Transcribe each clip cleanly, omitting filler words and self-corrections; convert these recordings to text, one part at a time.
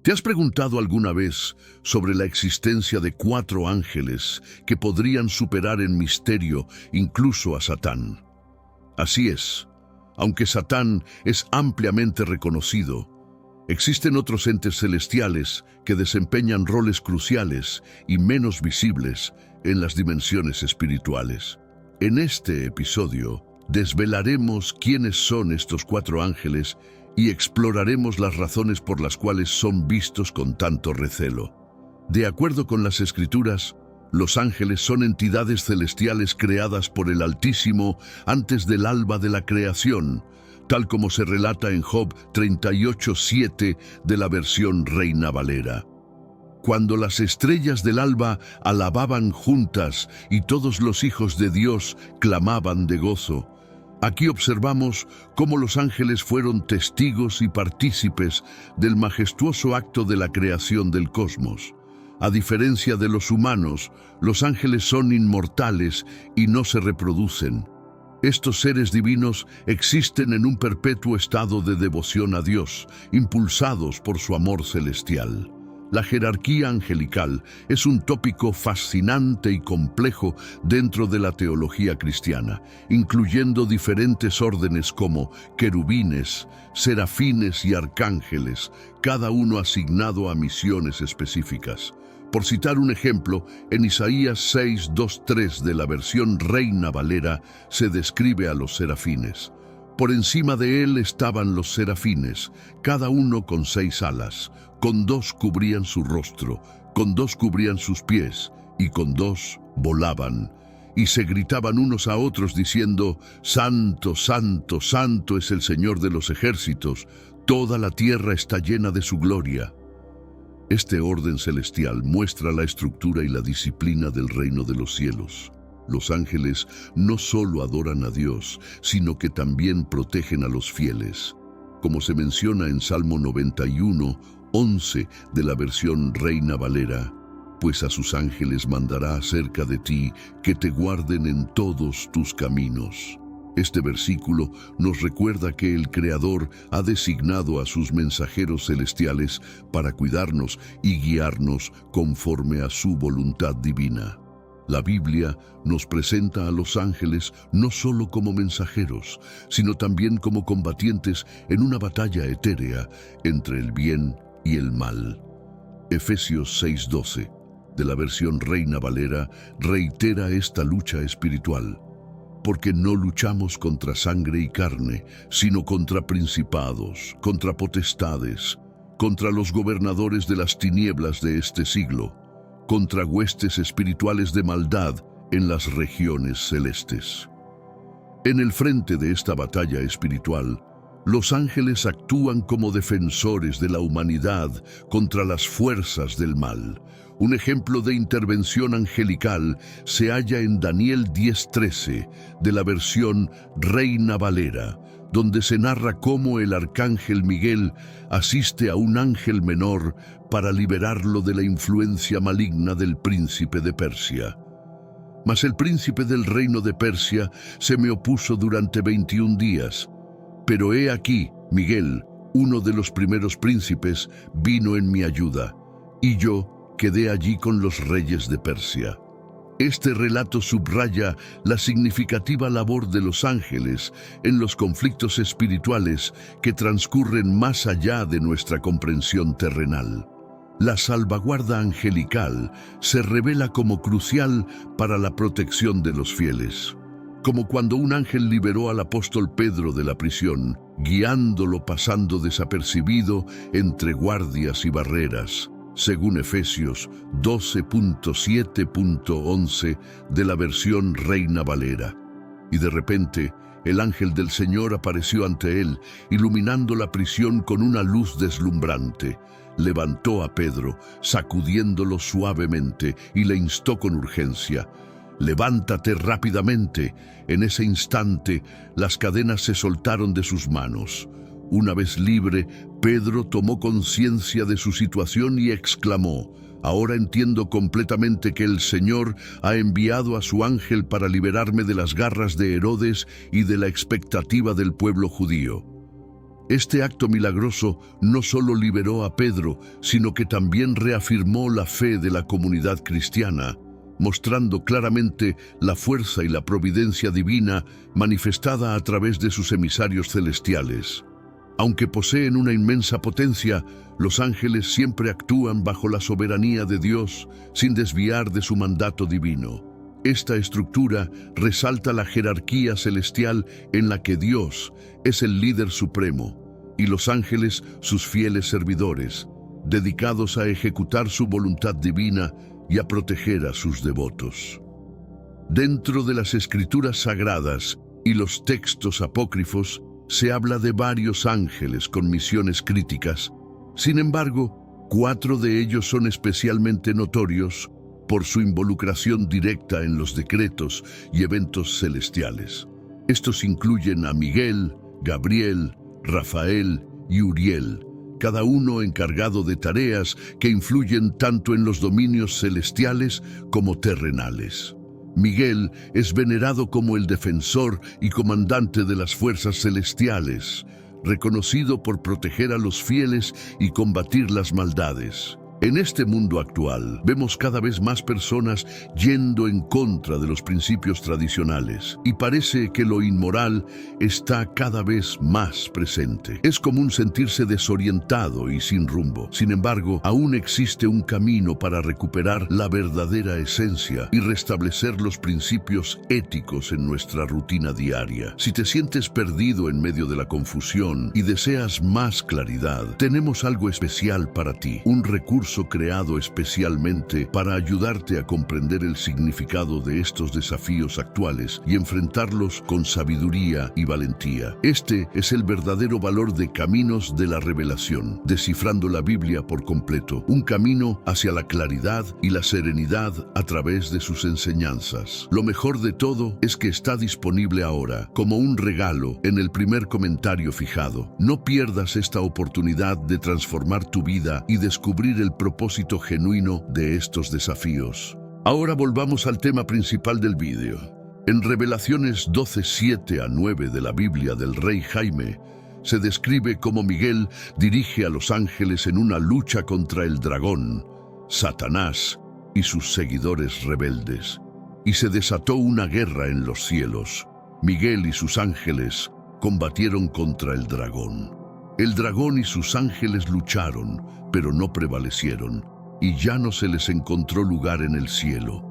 ¿Te has preguntado alguna vez sobre la existencia de 4 ángeles que podrían superar en misterio incluso a Satán? Así es, aunque Satán es ampliamente reconocido, existen otros entes celestiales que desempeñan roles cruciales y menos visibles en las dimensiones espirituales. En este episodio, desvelaremos quiénes son estos 4 ángeles y exploraremos las razones por las cuales son vistos con tanto recelo. De acuerdo con las Escrituras, los ángeles son entidades celestiales creadas por el Altísimo antes del alba de la creación, tal como se relata en Job 38:7 de la versión Reina Valera. Cuando las estrellas del alba alababan juntas y todos los hijos de Dios clamaban de gozo. Aquí observamos cómo los ángeles fueron testigos y partícipes del majestuoso acto de la creación del cosmos. A diferencia de los humanos, los ángeles son inmortales y no se reproducen. Estos seres divinos existen en un perpetuo estado de devoción a Dios, impulsados por su amor celestial. La jerarquía angelical es un tópico fascinante y complejo dentro de la teología cristiana, incluyendo diferentes órdenes como querubines, serafines y arcángeles, cada uno asignado a misiones específicas. Por citar un ejemplo, en Isaías 6:2-3 de la versión Reina Valera se describe a los serafines. Por encima de él estaban los serafines, cada uno con 6 alas. Con 2 cubrían su rostro, con 2 cubrían sus pies, y con 2 volaban. Y se gritaban unos a otros diciendo: Santo, Santo, Santo es el Señor de los ejércitos, toda la tierra está llena de su gloria. Este orden celestial muestra la estructura y la disciplina del reino de los cielos. Los ángeles no solo adoran a Dios, sino que también protegen a los fieles. Como se menciona en Salmo 91:11 de la versión Reina Valera, pues a sus ángeles mandará acerca de ti que te guarden en todos tus caminos. Este versículo nos recuerda que el Creador ha designado a sus mensajeros celestiales para cuidarnos y guiarnos conforme a su voluntad divina. La Biblia nos presenta a los ángeles no solo como mensajeros, sino también como combatientes en una batalla etérea entre el bien y el mal. Efesios 6:12, de la versión Reina Valera, reitera esta lucha espiritual. Porque no luchamos contra sangre y carne, sino contra principados, contra potestades, contra los gobernadores de las tinieblas de este siglo, contra huestes espirituales de maldad en las regiones celestes. En el frente de esta batalla espiritual, los ángeles actúan como defensores de la humanidad contra las fuerzas del mal. Un ejemplo de intervención angelical se halla en Daniel 10:13, de la versión Reina Valera, donde se narra cómo el arcángel Miguel asiste a un ángel menor para liberarlo de la influencia maligna del príncipe de Persia. Mas el príncipe del reino de Persia se me opuso durante 21 días. Pero he aquí, Miguel, uno de los primeros príncipes, vino en mi ayuda, y yo quedé allí con los reyes de Persia. Este relato subraya la significativa labor de los ángeles en los conflictos espirituales que transcurren más allá de nuestra comprensión terrenal. La salvaguarda angelical se revela como crucial para la protección de los fieles, como cuando un ángel liberó al apóstol Pedro de la prisión, guiándolo pasando desapercibido entre guardias y barreras, según Efesios 12:7.11 de la versión Reina Valera. Y de repente, el ángel del Señor apareció ante él, iluminando la prisión con una luz deslumbrante. Levantó a Pedro, sacudiéndolo suavemente, y le instó con urgencia: «Levántate rápidamente». En ese instante, las cadenas se soltaron de sus manos. Una vez libre, Pedro tomó conciencia de su situación y exclamó: «Ahora entiendo completamente que el Señor ha enviado a su ángel para liberarme de las garras de Herodes y de la expectativa del pueblo judío». Este acto milagroso no solo liberó a Pedro, sino que también reafirmó la fe de la comunidad cristiana, mostrando claramente la fuerza y la providencia divina manifestada a través de sus emisarios celestiales. Aunque poseen una inmensa potencia, los ángeles siempre actúan bajo la soberanía de Dios, sin desviar de su mandato divino. Esta estructura resalta la jerarquía celestial en la que Dios es el líder supremo y los ángeles sus fieles servidores, dedicados a ejecutar su voluntad divina y a proteger a sus devotos. Dentro de las escrituras sagradas y los textos apócrifos se habla de varios ángeles con misiones críticas. Sin embargo, 4 de ellos son especialmente notorios por su involucración directa en los decretos y eventos celestiales. Estos incluyen a Miguel, Gabriel, Rafael y Uriel, cada uno encargado de tareas que influyen tanto en los dominios celestiales como terrenales. Miguel es venerado como el defensor y comandante de las fuerzas celestiales, reconocido por proteger a los fieles y combatir las maldades. En este mundo actual, vemos cada vez más personas yendo en contra de los principios tradicionales y parece que lo inmoral está cada vez más presente. Es común sentirse desorientado y sin rumbo. Sin embargo, aún existe un camino para recuperar la verdadera esencia y restablecer los principios éticos en nuestra rutina diaria. Si te sientes perdido en medio de la confusión y deseas más claridad, tenemos algo especial para ti, un recurso creado especialmente para ayudarte a comprender el significado de estos desafíos actuales y enfrentarlos con sabiduría y valentía. Este es el verdadero valor de Caminos de la Revelación, descifrando la Biblia por completo, un camino hacia la claridad y la serenidad a través de sus enseñanzas. Lo mejor de todo es que está disponible ahora, como un regalo, en el primer comentario fijado. No pierdas esta oportunidad de transformar tu vida y descubrir el propósito genuino de estos desafíos. Ahora volvamos al tema principal del vídeo. En Revelaciones 12:7-9 de la Biblia del Rey Jaime, se describe cómo Miguel dirige a los ángeles en una lucha contra el dragón, Satanás y sus seguidores rebeldes. Y se desató una guerra en los cielos. Miguel y sus ángeles combatieron contra el dragón. El dragón y sus ángeles lucharon, pero no prevalecieron, y ya no se les encontró lugar en el cielo.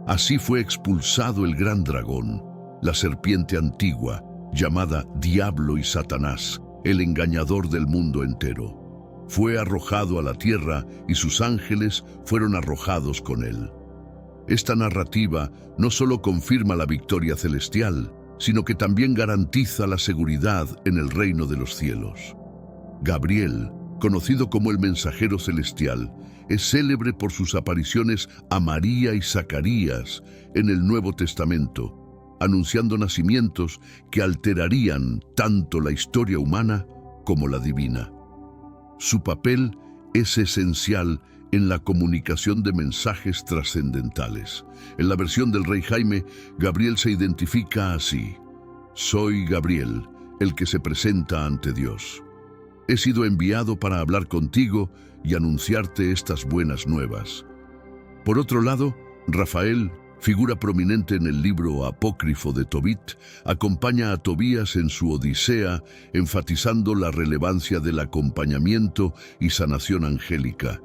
Así fue expulsado el gran dragón, la serpiente antigua, llamada Diablo y Satanás, el engañador del mundo entero. Fue arrojado a la tierra y sus ángeles fueron arrojados con él. Esta narrativa no solo confirma la victoria celestial, sino que también garantiza la seguridad en el reino de los cielos. Gabriel, conocido como el mensajero celestial, es célebre por sus apariciones a María y Zacarías en el Nuevo Testamento, anunciando nacimientos que alterarían tanto la historia humana como la divina. Su papel es esencial en la comunicación de mensajes trascendentales. En la versión del Rey Jaime, Gabriel se identifica así: «Soy Gabriel, el que se presenta ante Dios. He sido enviado para hablar contigo y anunciarte estas buenas nuevas». Por otro lado, Rafael, figura prominente en el libro apócrifo de Tobit, acompaña a Tobías en su odisea, enfatizando la relevancia del acompañamiento y sanación angélica.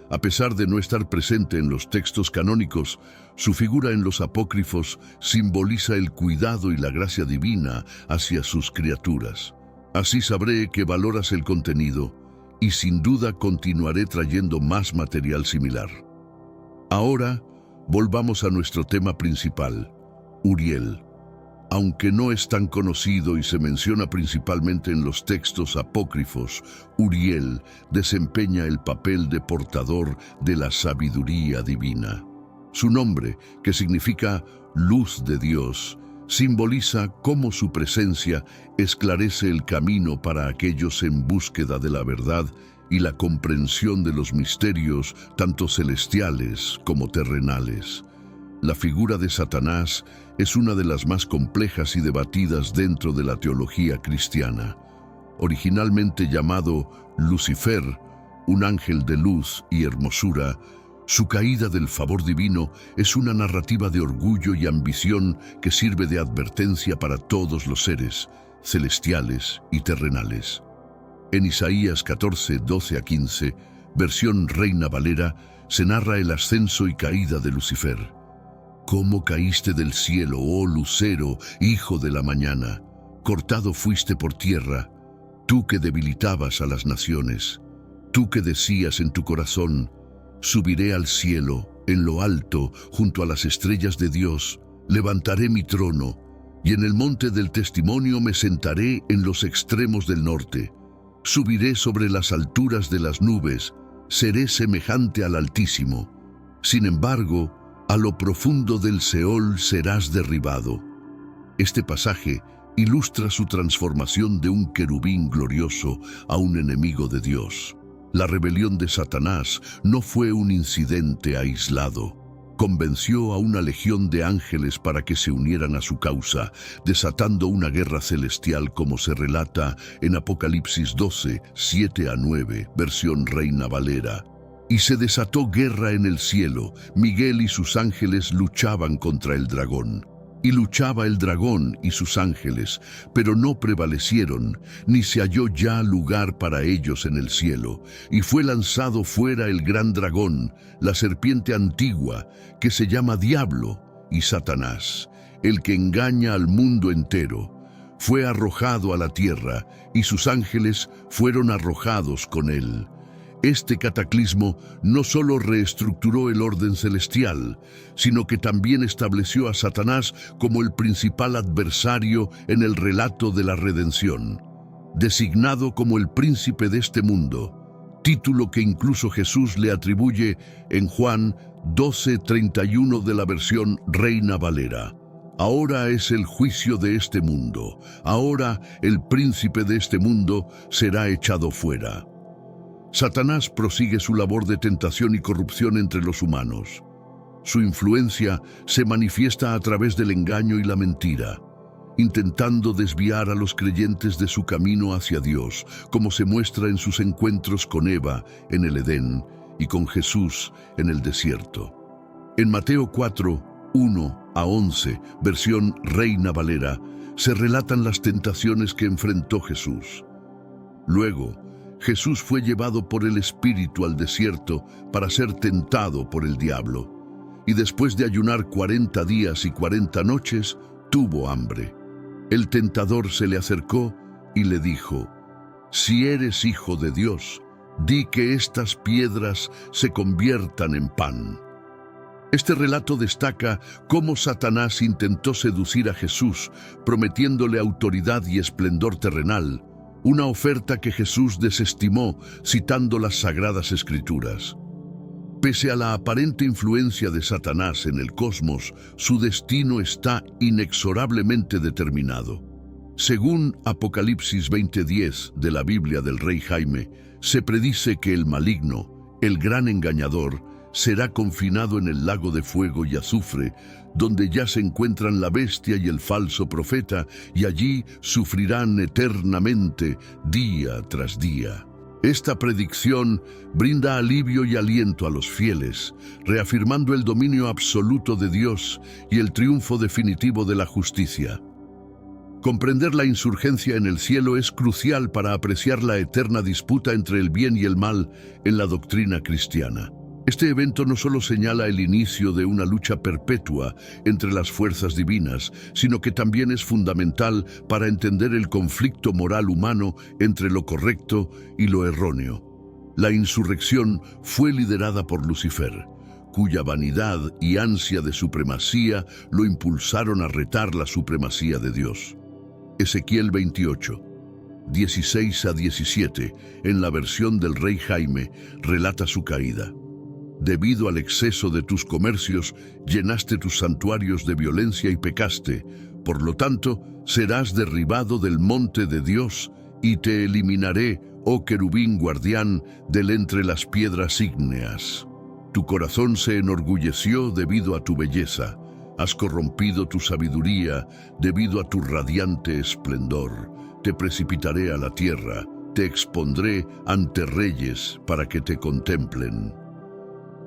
A pesar de no estar presente en los textos canónicos, su figura en los apócrifos simboliza el cuidado y la gracia divina hacia sus criaturas. Así sabré que valoras el contenido y sin duda continuaré trayendo más material similar. Ahora, volvamos a nuestro tema principal, Uriel. Aunque no es tan conocido y se menciona principalmente en los textos apócrifos, Uriel desempeña el papel de portador de la sabiduría divina. Su nombre, que significa luz de Dios, simboliza cómo su presencia esclarece el camino para aquellos en búsqueda de la verdad y la comprensión de los misterios tanto celestiales como terrenales. La figura de Satanás es una de las más complejas y debatidas dentro de la teología cristiana. originalmente llamado Lucifer, un ángel de luz y hermosura, su caída del favor divino es una narrativa de orgullo y ambición que sirve de advertencia para todos los seres, celestiales y terrenales. En Isaías 14, 12 a 15, versión Reina Valera, se narra el ascenso y caída de Lucifer. «¿Cómo caíste del cielo, oh lucero, hijo de la mañana? Cortado fuiste por tierra, tú que debilitabas a las naciones, tú que decías en tu corazón, subiré al cielo, en lo alto, junto a las estrellas de Dios, levantaré mi trono, y en el monte del testimonio me sentaré en los extremos del norte. Subiré sobre las alturas de las nubes, seré semejante al Altísimo. Sin embargo, a lo profundo del Seol serás derribado». Este pasaje ilustra su transformación de un querubín glorioso a un enemigo de Dios. La rebelión de Satanás no fue un incidente aislado. Convenció a una legión de ángeles para que se unieran a su causa, desatando una guerra celestial como se relata en Apocalipsis 12, 7 a 9, versión Reina Valera. «Y se desató guerra en el cielo, Miguel y sus ángeles luchaban contra el dragón. Y luchaba el dragón y sus ángeles, pero no prevalecieron, ni se halló ya lugar para ellos en el cielo. Y fue lanzado fuera el gran dragón, la serpiente antigua, que se llama Diablo y Satanás, el que engaña al mundo entero. Fue arrojado a la tierra, y sus ángeles fueron arrojados con él». Este cataclismo no solo reestructuró el orden celestial, sino que también estableció a Satanás como el principal adversario en el relato de la redención, designado como el príncipe de este mundo, título que incluso Jesús le atribuye en Juan 12:31 de la versión Reina Valera. «Ahora es el juicio de este mundo, ahora el príncipe de este mundo será echado fuera». Satanás prosigue su labor de tentación y corrupción entre los humanos. Su influencia se manifiesta a través del engaño y la mentira, intentando desviar a los creyentes de su camino hacia Dios, como se muestra en sus encuentros con Eva en el Edén y con Jesús en el desierto. En Mateo 4, 1 a 11, versión Reina Valera, se relatan las tentaciones que enfrentó Jesús. Luego, Jesús fue llevado por el Espíritu al desierto para ser tentado por el diablo, y después de ayunar 40 días y 40 noches, tuvo hambre. El tentador se le acercó y le dijo: «Si eres hijo de Dios, di que estas piedras se conviertan en pan». Este relato destaca cómo Satanás intentó seducir a Jesús, prometiéndole autoridad y esplendor terrenal, una oferta que Jesús desestimó citando las Sagradas Escrituras. Pese a la aparente influencia de Satanás en el cosmos, su destino está inexorablemente determinado. Según Apocalipsis 20:10 de la Biblia del Rey Jaime, se predice que el maligno, el gran engañador, será confinado en el lago de fuego y azufre, donde ya se encuentran la bestia y el falso profeta, y allí sufrirán eternamente, día tras día. Esta predicción brinda alivio y aliento a los fieles, reafirmando el dominio absoluto de Dios y el triunfo definitivo de la justicia. Comprender la insurgencia en el cielo es crucial para apreciar la eterna disputa entre el bien y el mal en la doctrina cristiana. Este evento no solo señala el inicio de una lucha perpetua entre las fuerzas divinas, sino que también es fundamental para entender el conflicto moral humano entre lo correcto y lo erróneo. La insurrección fue liderada por Lucifer, cuya vanidad y ansia de supremacía lo impulsaron a retar la supremacía de Dios. Ezequiel 28, 16 a 17, en la versión del Rey Jaime, relata su caída. Debido al exceso de tus comercios, llenaste tus santuarios de violencia y pecaste. Por lo tanto, serás derribado del monte de Dios y te eliminaré, oh querubín guardián, del entre las piedras ígneas. Tu corazón se enorgulleció debido a tu belleza. Has corrompido tu sabiduría debido a tu radiante esplendor. te precipitaré a la tierra, te expondré ante reyes para que te contemplen.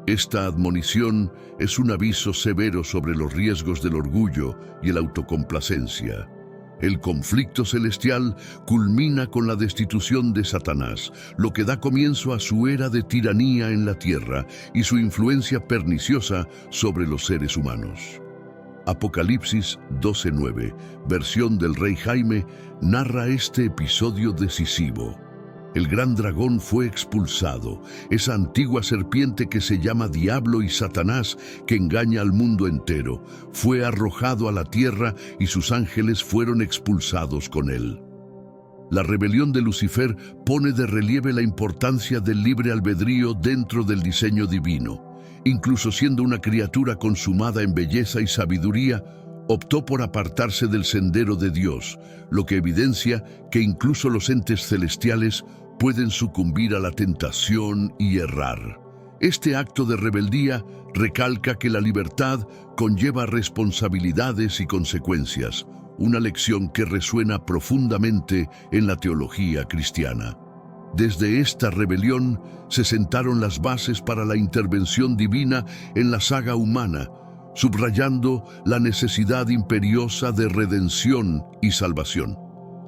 Esta admonición es un aviso severo sobre los riesgos del orgullo y la autocomplacencia. El conflicto celestial culmina con la destitución de Satanás, lo que da comienzo a su era de tiranía en la tierra y su influencia perniciosa sobre los seres humanos. Apocalipsis 12:9, versión del Rey Jaime, narra este episodio decisivo. El gran dragón fue expulsado, esa antigua serpiente que se llama Diablo y Satanás, que engaña al mundo entero, fue arrojado a la tierra y sus ángeles fueron expulsados con él. La rebelión de Lucifer pone de relieve la importancia del libre albedrío dentro del diseño divino. Incluso siendo una criatura consumada en belleza y sabiduría, optó por apartarse del sendero de Dios, lo que evidencia que incluso los entes celestiales pueden sucumbir a la tentación y errar. Este acto de rebeldía recalca que la libertad conlleva responsabilidades y consecuencias, una lección que resuena profundamente en la teología cristiana. Desde esta rebelión se sentaron las bases para la intervención divina en la saga humana, subrayando la necesidad imperiosa de redención y salvación.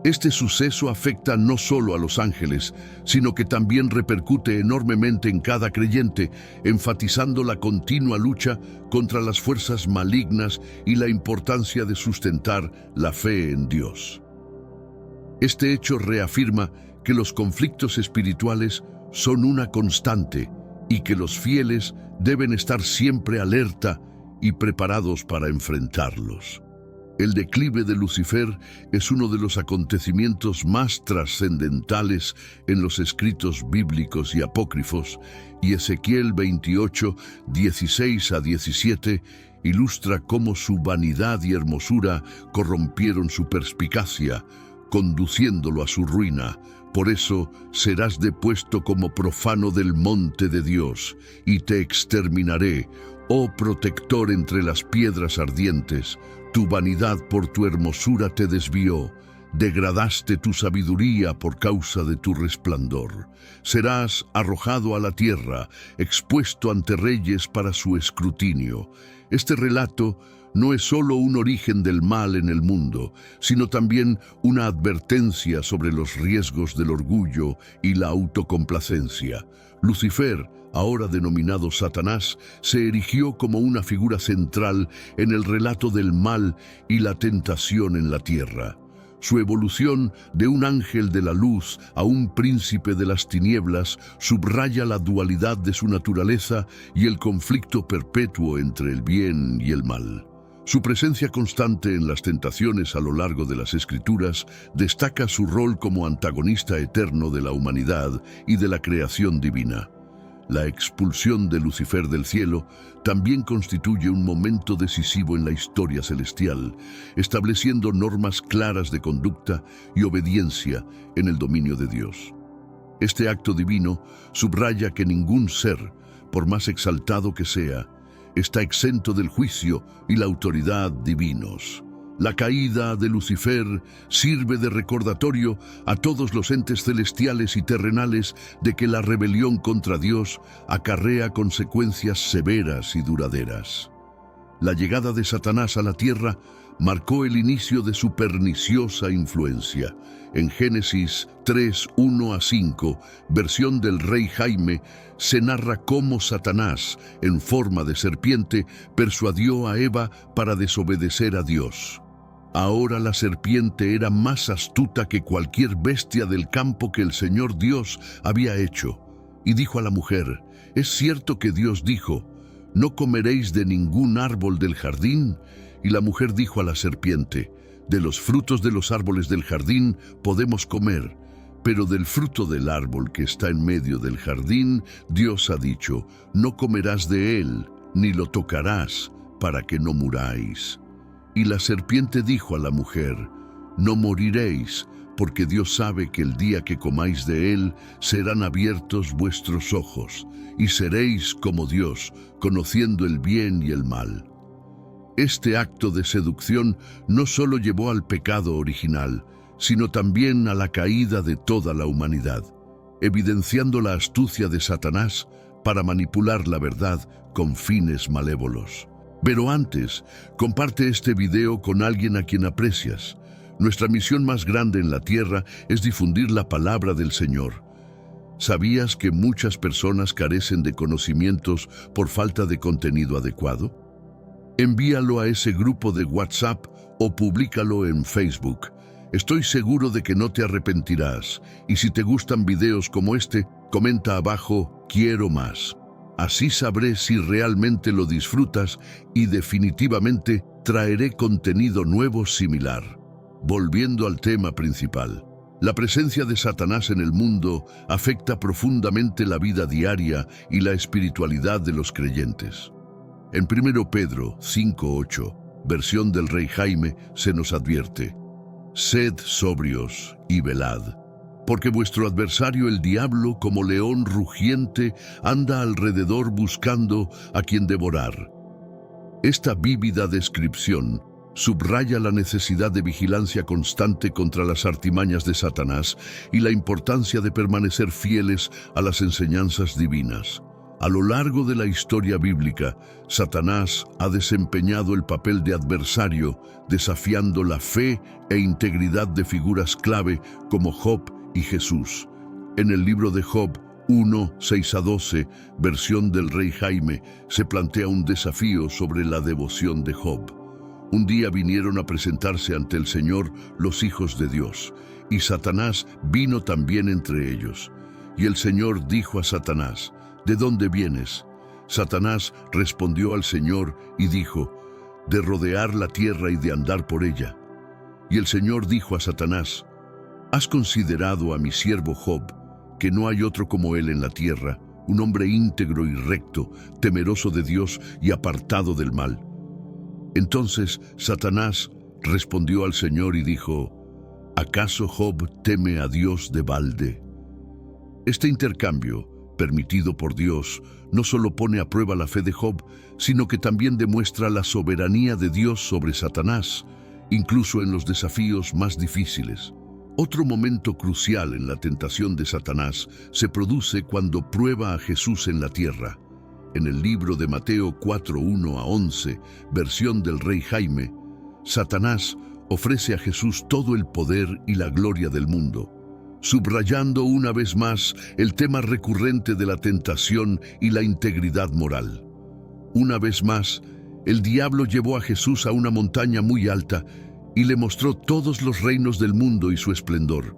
Este suceso afecta no solo a los ángeles, sino que también repercute enormemente en cada creyente, enfatizando la continua lucha contra las fuerzas malignas y la importancia de sustentar la fe en Dios. Este hecho reafirma que los conflictos espirituales son una constante y que los fieles deben estar siempre alerta y preparados para enfrentarlos. El declive de Lucifer es uno de los acontecimientos más trascendentales en los escritos bíblicos y apócrifos, y Ezequiel 28, 16 a 17 ilustra cómo su vanidad y hermosura corrompieron su perspicacia, conduciéndolo a su ruina. Por eso serás depuesto como profano del monte de Dios, y te exterminaré, oh protector entre las piedras ardientes. Tu vanidad por tu hermosura te desvió, degradaste tu sabiduría por causa de tu resplandor. Serás arrojado a la tierra, expuesto ante reyes para su escrutinio. Este relato no es solo un origen del mal en el mundo, sino también una advertencia sobre los riesgos del orgullo y la autocomplacencia. Lucifer, ahora denominado Satanás, se erigió como una figura central en el relato del mal y la tentación en la tierra. Su evolución de un ángel de la luz a un príncipe de las tinieblas subraya la dualidad de su naturaleza y el conflicto perpetuo entre el bien y el mal. Su presencia constante en las tentaciones a lo largo de las Escrituras destaca su rol como antagonista eterno de la humanidad y de la creación divina. La expulsión de Lucifer del cielo también constituye un momento decisivo en la historia celestial, estableciendo normas claras de conducta y obediencia en el dominio de Dios. Este acto divino subraya que ningún ser, por más exaltado que sea, está exento del juicio y la autoridad divinos. La caída de Lucifer sirve de recordatorio a todos los entes celestiales y terrenales de que la rebelión contra Dios acarrea consecuencias severas y duraderas. La llegada de Satanás a la tierra marcó el inicio de su perniciosa influencia. En Génesis 3, 1 a 5, versión del Rey Jaime, se narra cómo Satanás, en forma de serpiente, persuadió a Eva para desobedecer a Dios. Ahora la serpiente era más astuta que cualquier bestia del campo que el Señor Dios había hecho, y dijo a la mujer: «¿Es cierto que Dios dijo, no comeréis de ningún árbol del jardín?» Y la mujer dijo a la serpiente: «De los frutos de los árboles del jardín podemos comer, pero del fruto del árbol que está en medio del jardín, Dios ha dicho, no comerás de él, ni lo tocarás, para que no muráis». Y la serpiente dijo a la mujer: «No moriréis, porque Dios sabe que el día que comáis de él serán abiertos vuestros ojos, y seréis como Dios, conociendo el bien y el mal». Este acto de seducción no solo llevó al pecado original, sino también a la caída de toda la humanidad, evidenciando la astucia de Satanás para manipular la verdad con fines malévolos. Pero antes, comparte este video con alguien a quien aprecias. Nuestra misión más grande en la tierra es difundir la palabra del Señor. ¿Sabías que muchas personas carecen de conocimientos por falta de contenido adecuado? Envíalo a ese grupo de WhatsApp o públicalo en Facebook. Estoy seguro de que no te arrepentirás. Y si te gustan videos como este, comenta abajo "Quiero más". Así sabré si realmente lo disfrutas y definitivamente traeré contenido nuevo similar. Volviendo al tema principal, la presencia de Satanás en el mundo afecta profundamente la vida diaria y la espiritualidad de los creyentes. En 1 Pedro 5:8, versión del Rey Jaime, se nos advierte: «Sed sobrios y velad, porque vuestro adversario el diablo, como león rugiente, anda alrededor buscando a quien devorar». Esta vívida descripción subraya la necesidad de vigilancia constante contra las artimañas de Satanás y la importancia de permanecer fieles a las enseñanzas divinas. A lo largo de la historia bíblica, Satanás ha desempeñado el papel de adversario, desafiando la fe e integridad de figuras clave como Job y Jesús. En el libro de Job 1:6-12, versión del Rey Jaime, se plantea un desafío sobre la devoción de Job. Un día vinieron a presentarse ante el Señor los hijos de Dios, y Satanás vino también entre ellos. Y el Señor dijo a Satanás: «¿De dónde vienes?». Satanás respondió al Señor y dijo: «De rodear la tierra y de andar por ella». Y el Señor dijo a Satanás: «¿Has considerado a mi siervo Job, que no hay otro como él en la tierra, un hombre íntegro y recto, temeroso de Dios y apartado del mal?». Entonces Satanás respondió al Señor y dijo: «¿Acaso Job teme a Dios de balde?». Este intercambio, permitido por Dios, no solo pone a prueba la fe de Job, sino que también demuestra la soberanía de Dios sobre Satanás, incluso en los desafíos más difíciles. Otro momento crucial en la tentación de Satanás se produce cuando prueba a Jesús en la tierra. En el libro de Mateo 4:1-11, versión del Rey Jaime, Satanás ofrece a Jesús todo el poder y la gloria del mundo, subrayando una vez más el tema recurrente de la tentación y la integridad moral. Una vez más, el diablo llevó a Jesús a una montaña muy alta y le mostró todos los reinos del mundo y su esplendor.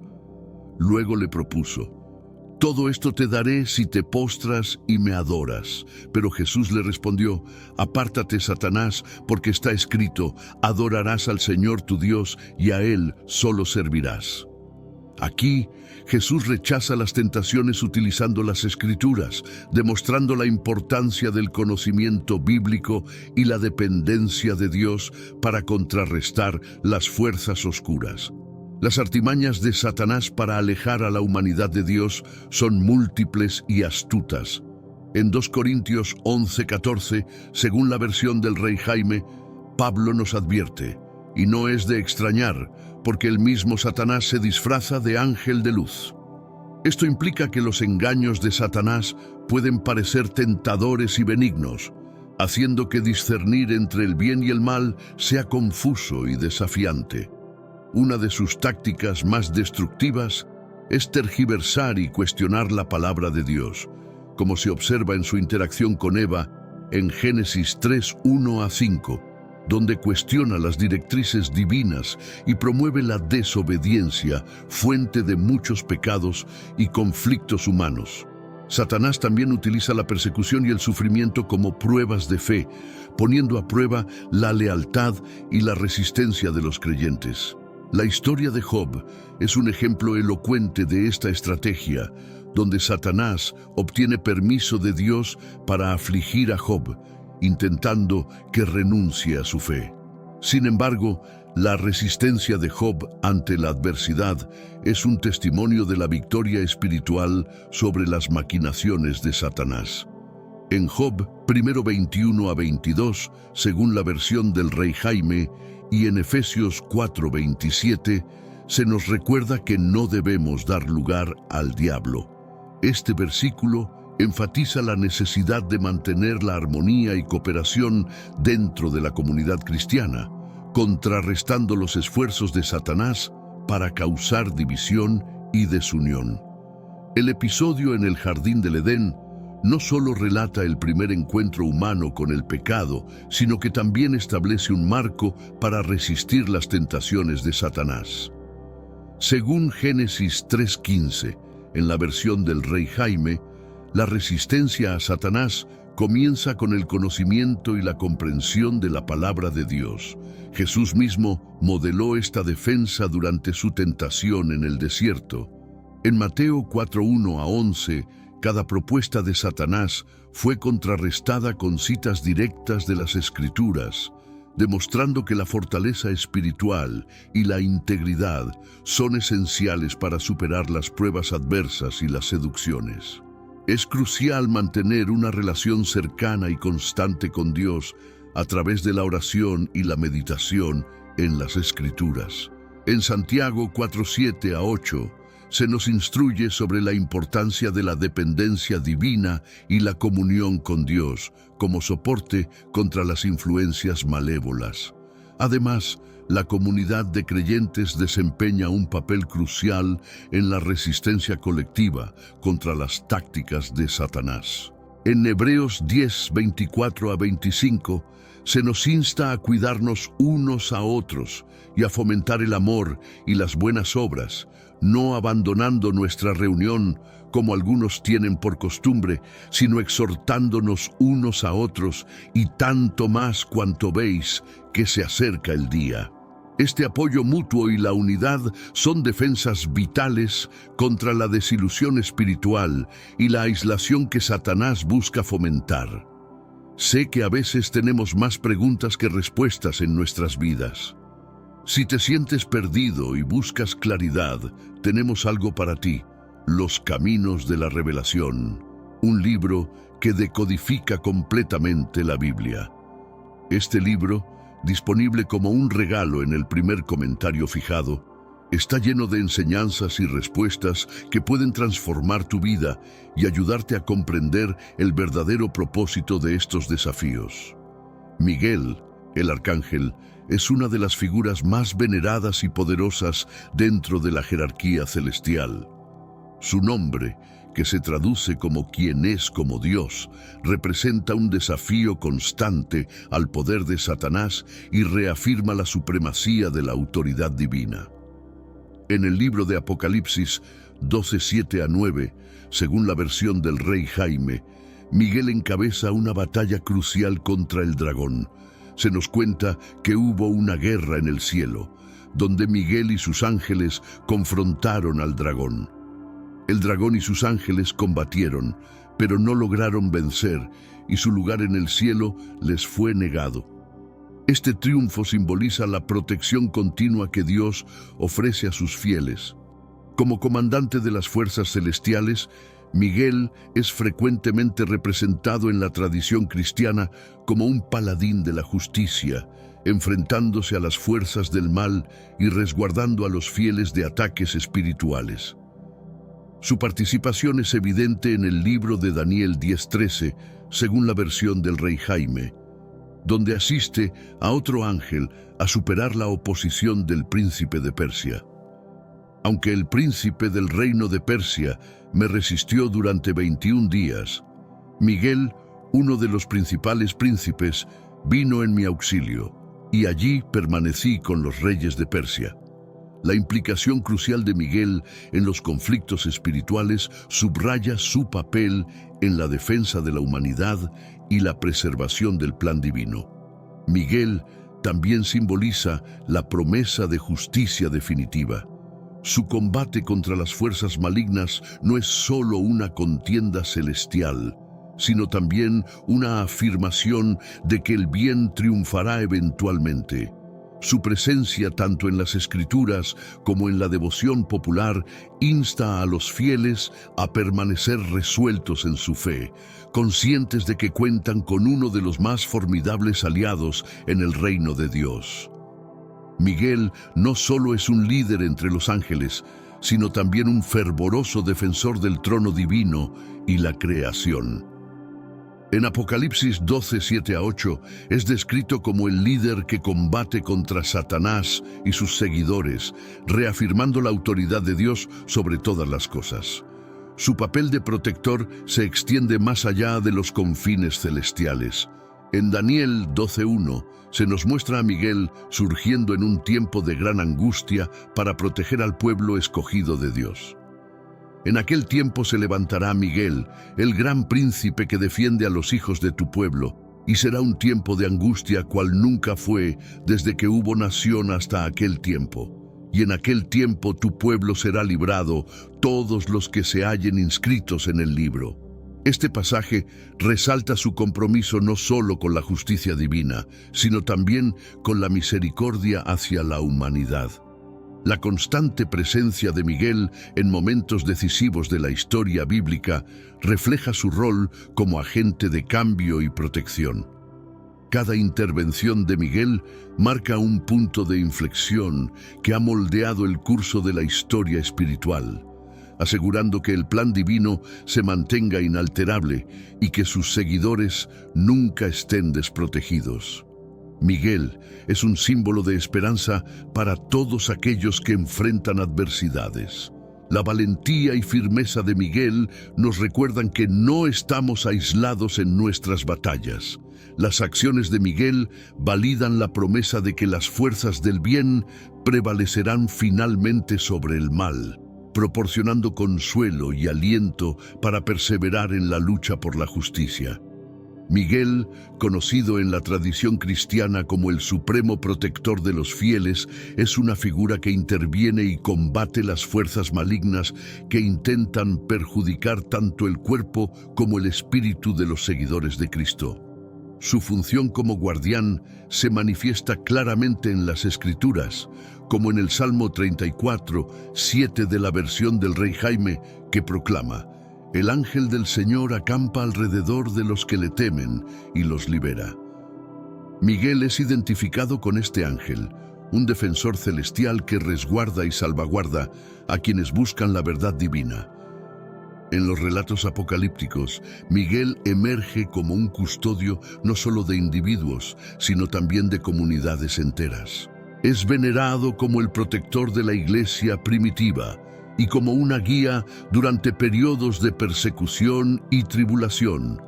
Luego le propuso: «Todo esto te daré si te postras y me adoras». Pero Jesús le respondió: «Apártate, Satanás, porque está escrito: adorarás al Señor tu Dios y a Él solo servirás». Aquí, Jesús rechaza las tentaciones utilizando las Escrituras, demostrando la importancia del conocimiento bíblico y la dependencia de Dios para contrarrestar las fuerzas oscuras. Las artimañas de Satanás para alejar a la humanidad de Dios son múltiples y astutas. En 2 Corintios 11:14, según la versión del Rey Jaime, Pablo nos advierte: «Y no es de extrañar, porque el mismo Satanás se disfraza de ángel de luz». Esto implica que los engaños de Satanás pueden parecer tentadores y benignos, haciendo que discernir entre el bien y el mal sea confuso y desafiante. Una de sus tácticas más destructivas es tergiversar y cuestionar la palabra de Dios, como se observa en su interacción con Eva en Génesis 3:1-5, donde cuestiona las directrices divinas y promueve la desobediencia, fuente de muchos pecados y conflictos humanos. Satanás también utiliza la persecución y el sufrimiento como pruebas de fe, poniendo a prueba la lealtad y la resistencia de los creyentes. La historia de Job es un ejemplo elocuente de esta estrategia, donde Satanás obtiene permiso de Dios para afligir a Job, intentando que renuncie a su fe. Sin embargo, la resistencia de Job ante la adversidad es un testimonio de la victoria espiritual sobre las maquinaciones de Satanás. En Job 1:21-22, según la versión del Rey Jaime, y en Efesios 4:27, se nos recuerda que no debemos dar lugar al diablo. Este versículo enfatiza la necesidad de mantener la armonía y cooperación dentro de la comunidad cristiana, contrarrestando los esfuerzos de Satanás para causar división y desunión. El episodio en el Jardín del Edén no solo relata el primer encuentro humano con el pecado, sino que también establece un marco para resistir las tentaciones de Satanás. Según Génesis 3:15, en la versión del Rey Jaime, la resistencia a Satanás comienza con el conocimiento y la comprensión de la palabra de Dios. Jesús mismo modeló esta defensa durante su tentación en el desierto. En Mateo 4:1-11, cada propuesta de Satanás fue contrarrestada con citas directas de las Escrituras, demostrando que la fortaleza espiritual y la integridad son esenciales para superar las pruebas adversas y las seducciones. Es crucial mantener una relación cercana y constante con Dios a través de la oración y la meditación en las Escrituras. En Santiago 4:7-8, se nos instruye sobre la importancia de la dependencia divina y la comunión con Dios como soporte contra las influencias malévolas. Además, la comunidad de creyentes desempeña un papel crucial en la resistencia colectiva contra las tácticas de Satanás. En Hebreos 10:24-25, se nos insta a cuidarnos unos a otros y a fomentar el amor y las buenas obras, no abandonando nuestra reunión como algunos tienen por costumbre, sino exhortándonos unos a otros, y tanto más cuanto veis que se acerca el día. Este apoyo mutuo y la unidad son defensas vitales contra la desilusión espiritual y la aislación que Satanás busca fomentar. Sé que a veces tenemos más preguntas que respuestas en nuestras vidas. Si te sientes perdido y buscas claridad, tenemos algo para ti: Los Caminos de la Revelación, un libro que decodifica completamente la Biblia. Este libro, disponible como un regalo en el primer comentario fijado, está lleno de enseñanzas y respuestas que pueden transformar tu vida y ayudarte a comprender el verdadero propósito de estos desafíos. Miguel, el arcángel, es una de las figuras más veneradas y poderosas dentro de la jerarquía celestial. Su nombre, que se traduce como quien es como Dios, representa un desafío constante al poder de Satanás y reafirma la supremacía de la autoridad divina. En el libro de Apocalipsis 12:7-9, según la versión del Rey Jaime, Miguel encabeza una batalla crucial contra el dragón. Se nos cuenta que hubo una guerra en el cielo, donde Miguel y sus ángeles confrontaron al dragón. El dragón y sus ángeles combatieron, pero no lograron vencer, y su lugar en el cielo les fue negado. Este triunfo simboliza la protección continua que Dios ofrece a sus fieles. Como comandante de las fuerzas celestiales, Miguel es frecuentemente representado en la tradición cristiana como un paladín de la justicia, enfrentándose a las fuerzas del mal y resguardando a los fieles de ataques espirituales. Su participación es evidente en el libro de Daniel 10:13, según la versión del Rey Jaime, donde asiste a otro ángel a superar la oposición del príncipe de Persia. Aunque el príncipe del reino de Persia me resistió durante 21 días, Miguel, uno de los principales príncipes, vino en mi auxilio, y allí permanecí con los reyes de Persia. La implicación crucial de Miguel en los conflictos espirituales subraya su papel en la defensa de la humanidad y la preservación del plan divino. Miguel también simboliza la promesa de justicia definitiva. Su combate contra las fuerzas malignas no es solo una contienda celestial, sino también una afirmación de que el bien triunfará eventualmente. Su presencia tanto en las Escrituras como en la devoción popular insta a los fieles a permanecer resueltos en su fe, conscientes de que cuentan con uno de los más formidables aliados en el reino de Dios. Miguel no solo es un líder entre los ángeles, sino también un fervoroso defensor del trono divino y la creación. En Apocalipsis 12, 7-8, es descrito como el líder que combate contra Satanás y sus seguidores, reafirmando la autoridad de Dios sobre todas las cosas. Su papel de protector se extiende más allá de los confines celestiales. En Daniel 12:1 se nos muestra a Miguel surgiendo en un tiempo de gran angustia para proteger al pueblo escogido de Dios. En aquel tiempo se levantará Miguel, el gran príncipe que defiende a los hijos de tu pueblo, y será un tiempo de angustia cual nunca fue desde que hubo nación hasta aquel tiempo. Y en aquel tiempo tu pueblo será librado, todos los que se hallen inscritos en el libro. Este pasaje resalta su compromiso no solo con la justicia divina, sino también con la misericordia hacia la humanidad. La constante presencia de Miguel en momentos decisivos de la historia bíblica refleja su rol como agente de cambio y protección. Cada intervención de Miguel marca un punto de inflexión que ha moldeado el curso de la historia espiritual, asegurando que el plan divino se mantenga inalterable y que sus seguidores nunca estén desprotegidos. Miguel es un símbolo de esperanza para todos aquellos que enfrentan adversidades. La valentía y firmeza de Miguel nos recuerdan que no estamos aislados en nuestras batallas. Las acciones de Miguel validan la promesa de que las fuerzas del bien prevalecerán finalmente sobre el mal, proporcionando consuelo y aliento para perseverar en la lucha por la justicia. Miguel, conocido en la tradición cristiana como el supremo protector de los fieles, es una figura que interviene y combate las fuerzas malignas que intentan perjudicar tanto el cuerpo como el espíritu de los seguidores de Cristo. Su función como guardián se manifiesta claramente en las Escrituras, como en el Salmo 34, 7 de la versión del Rey Jaime, que proclama: «El ángel del Señor acampa alrededor de los que le temen y los libera». Miguel es identificado con este ángel, un defensor celestial que resguarda y salvaguarda a quienes buscan la verdad divina. En los relatos apocalípticos, Miguel emerge como un custodio no solo de individuos, sino también de comunidades enteras. Es venerado como el protector de la iglesia primitiva y como una guía durante periodos de persecución y tribulación,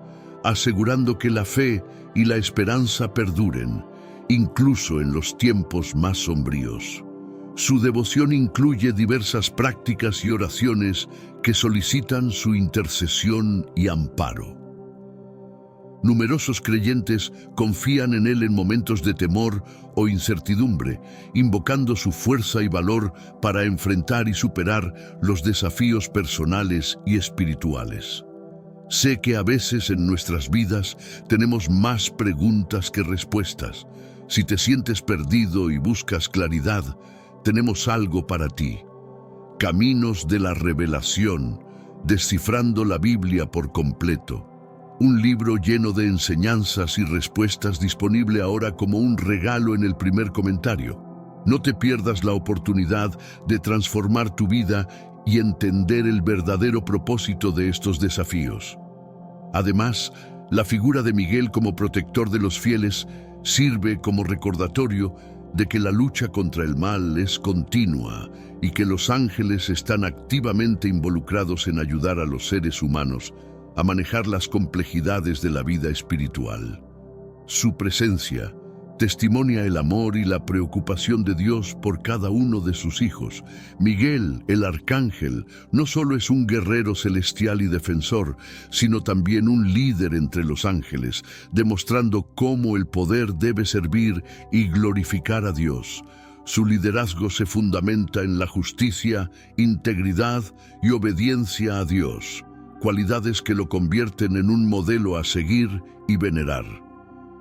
asegurando que la fe y la esperanza perduren, incluso en los tiempos más sombríos. Su devoción incluye diversas prácticas y oraciones que solicitan su intercesión y amparo. Numerosos creyentes confían en él en momentos de temor o incertidumbre, invocando su fuerza y valor para enfrentar y superar los desafíos personales y espirituales. Sé que a veces en nuestras vidas tenemos más preguntas que respuestas. Si te sientes perdido y buscas claridad, tenemos algo para ti. Caminos de la Revelación, descifrando la Biblia por completo. Un libro lleno de enseñanzas y respuestas disponible ahora como un regalo en el primer comentario. No te pierdas la oportunidad de transformar tu vida y entender el verdadero propósito de estos desafíos. Además, la figura de Miguel como protector de los fieles sirve como recordatorio de que la lucha contra el mal es continua y que los ángeles están activamente involucrados en ayudar a los seres humanos a manejar las complejidades de la vida espiritual. Su presencia testimonia el amor y la preocupación de Dios por cada uno de sus hijos. Miguel, el arcángel, no solo es un guerrero celestial y defensor, sino también un líder entre los ángeles, demostrando cómo el poder debe servir y glorificar a Dios. Su liderazgo se fundamenta en la justicia, integridad y obediencia a Dios, cualidades que lo convierten en un modelo a seguir y venerar.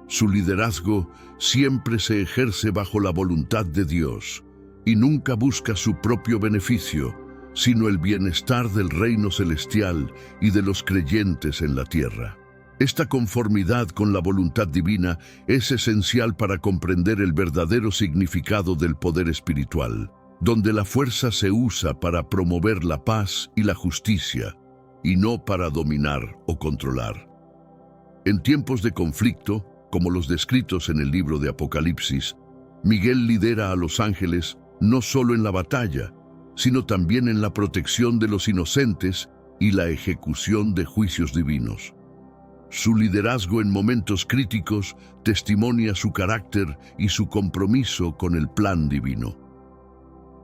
Su liderazgo siempre se ejerce bajo la voluntad de Dios y nunca busca su propio beneficio, sino el bienestar del reino celestial y de los creyentes en la tierra. Esta conformidad con la voluntad divina es esencial para comprender el verdadero significado del poder espiritual, donde la fuerza se usa para promover la paz y la justicia, y no para dominar o controlar. En tiempos de conflicto, como los descritos en el libro de Apocalipsis, Miguel lidera a los ángeles no solo en la batalla, sino también en la protección de los inocentes y la ejecución de juicios divinos. Su liderazgo en momentos críticos testimonia su carácter y su compromiso con el plan divino.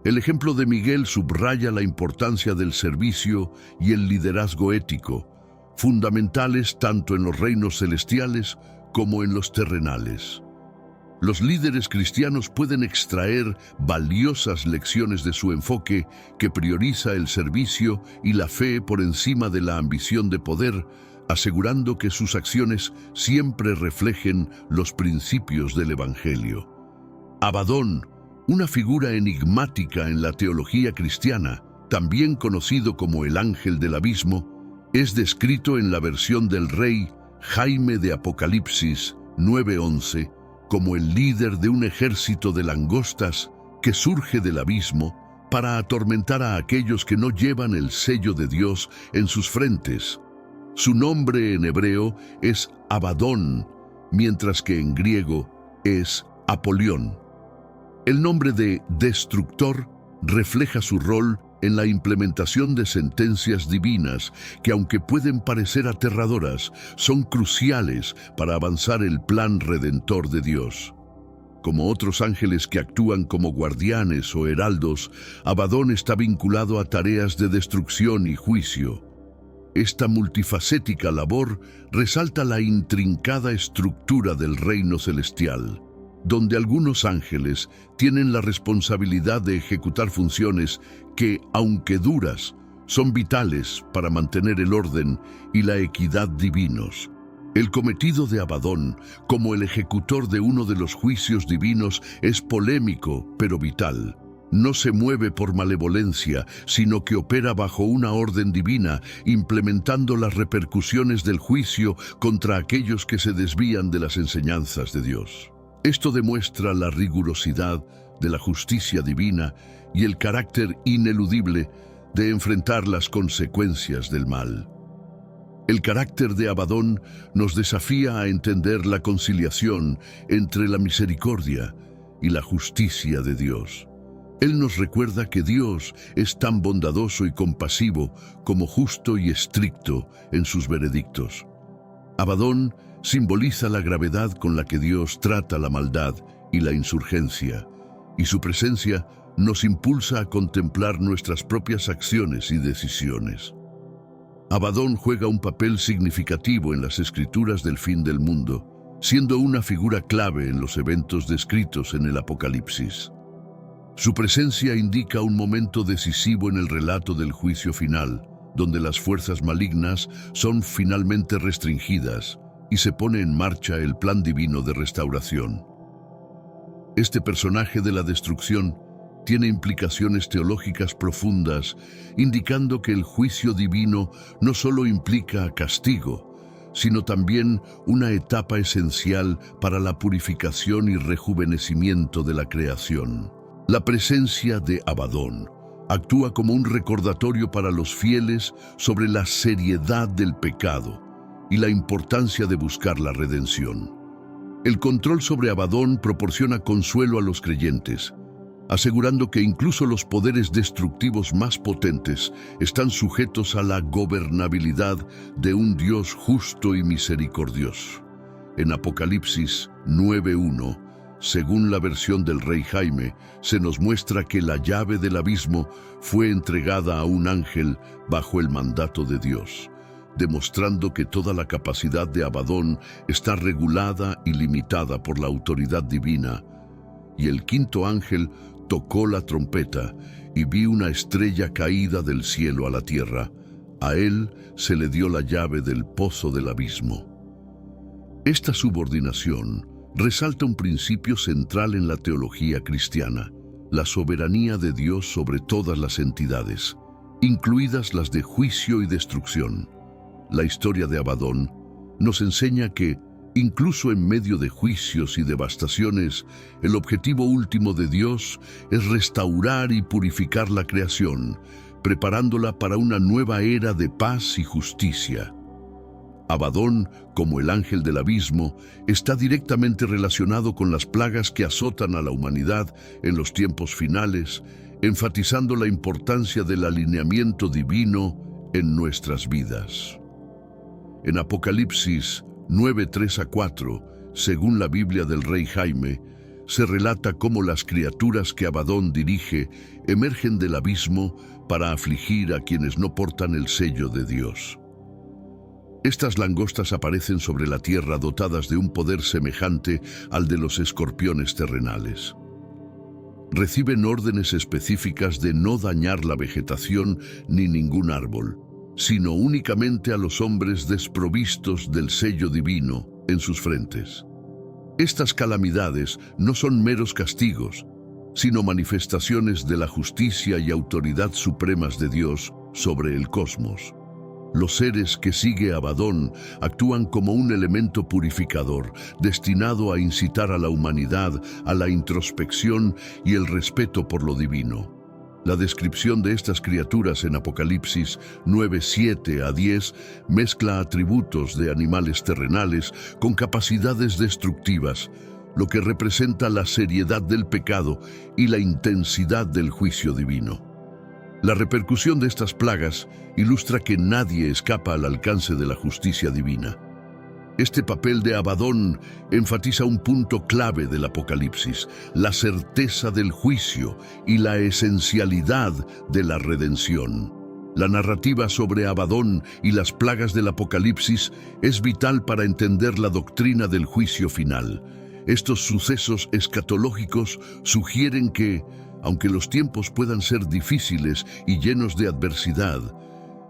El ejemplo de Miguel subraya la importancia del servicio y el liderazgo ético, fundamentales tanto en los reinos celestiales como en los terrenales. Los líderes cristianos pueden extraer valiosas lecciones de su enfoque que prioriza el servicio y la fe por encima de la ambición de poder, asegurando que sus acciones siempre reflejen los principios del Evangelio. Abadón, una figura enigmática en la teología cristiana, también conocido como el ángel del abismo, es descrito en la versión del rey Jaime de Apocalipsis 9:11 como el líder de un ejército de langostas que surge del abismo para atormentar a aquellos que no llevan el sello de Dios en sus frentes. Su nombre en hebreo es Abadón, mientras que en griego es Apolión. El nombre de destructor refleja su rol en la implementación de sentencias divinas que, aunque pueden parecer aterradoras, son cruciales para avanzar el plan redentor de Dios. Como otros ángeles que actúan como guardianes o heraldos, Abadón está vinculado a tareas de destrucción y juicio. Esta multifacética labor resalta la intrincada estructura del reino celestial, donde algunos ángeles tienen la responsabilidad de ejecutar funciones que, aunque duras, son vitales para mantener el orden y la equidad divinos. El cometido de Abadón, como el ejecutor de uno de los juicios divinos, es polémico, pero vital. No se mueve por malevolencia, sino que opera bajo una orden divina, implementando las repercusiones del juicio contra aquellos que se desvían de las enseñanzas de Dios. Esto demuestra la rigurosidad de la justicia divina y el carácter ineludible de enfrentar las consecuencias del mal. El carácter de Abadón nos desafía a entender la conciliación entre la misericordia y la justicia de Dios. Él nos recuerda que Dios es tan bondadoso y compasivo como justo y estricto en sus veredictos. Abadón simboliza la gravedad con la que Dios trata la maldad y la insurgencia, y su presencia nos impulsa a contemplar nuestras propias acciones y decisiones. Abadón juega un papel significativo en las escrituras del fin del mundo, siendo una figura clave en los eventos descritos en el Apocalipsis. Su presencia indica un momento decisivo en el relato del juicio final, donde las fuerzas malignas son finalmente restringidas y se pone en marcha el plan divino de restauración. Este personaje de la destrucción tiene implicaciones teológicas profundas, indicando que el juicio divino no solo implica castigo, sino también una etapa esencial para la purificación y rejuvenecimiento de la creación. La presencia de Abadón actúa como un recordatorio para los fieles sobre la seriedad del pecado y la importancia de buscar la redención. El control sobre Abadón proporciona consuelo a los creyentes, asegurando que incluso los poderes destructivos más potentes están sujetos a la gobernabilidad de un Dios justo y misericordioso. En Apocalipsis 9:1, según la versión del rey Jaime, se nos muestra que la llave del abismo fue entregada a un ángel bajo el mandato de Dios, demostrando que toda la capacidad de Abadón está regulada y limitada por la autoridad divina. Y el quinto ángel tocó la trompeta, y vi una estrella caída del cielo a la tierra. A él se le dio la llave del pozo del abismo. Esta subordinación resalta un principio central en la teología cristiana: la soberanía de Dios sobre todas las entidades, incluidas las de juicio y destrucción. La historia de Abadón nos enseña que, incluso en medio de juicios y devastaciones, el objetivo último de Dios es restaurar y purificar la creación, preparándola para una nueva era de paz y justicia. Abadón, como el ángel del abismo, está directamente relacionado con las plagas que azotan a la humanidad en los tiempos finales, enfatizando la importancia del alineamiento divino en nuestras vidas. En Apocalipsis 9:3-4, según la Biblia del Rey Jaime, se relata cómo las criaturas que Abadón dirige emergen del abismo para afligir a quienes no portan el sello de Dios. Estas langostas aparecen sobre la tierra dotadas de un poder semejante al de los escorpiones terrenales. Reciben órdenes específicas de no dañar la vegetación ni ningún árbol, sino únicamente a los hombres desprovistos del sello divino en sus frentes. Estas calamidades no son meros castigos, sino manifestaciones de la justicia y autoridad supremas de Dios sobre el cosmos. Los seres que sigue Abadón actúan como un elemento purificador, destinado a incitar a la humanidad a la introspección y el respeto por lo divino. La descripción de estas criaturas en Apocalipsis 9:7-10 mezcla atributos de animales terrenales con capacidades destructivas, lo que representa la seriedad del pecado y la intensidad del juicio divino. La repercusión de estas plagas ilustra que nadie escapa al alcance de la justicia divina. Este papel de Abadón enfatiza un punto clave del Apocalipsis: la certeza del juicio y la esencialidad de la redención. La narrativa sobre Abadón y las plagas del Apocalipsis es vital para entender la doctrina del juicio final. Estos sucesos escatológicos sugieren que, aunque los tiempos puedan ser difíciles y llenos de adversidad,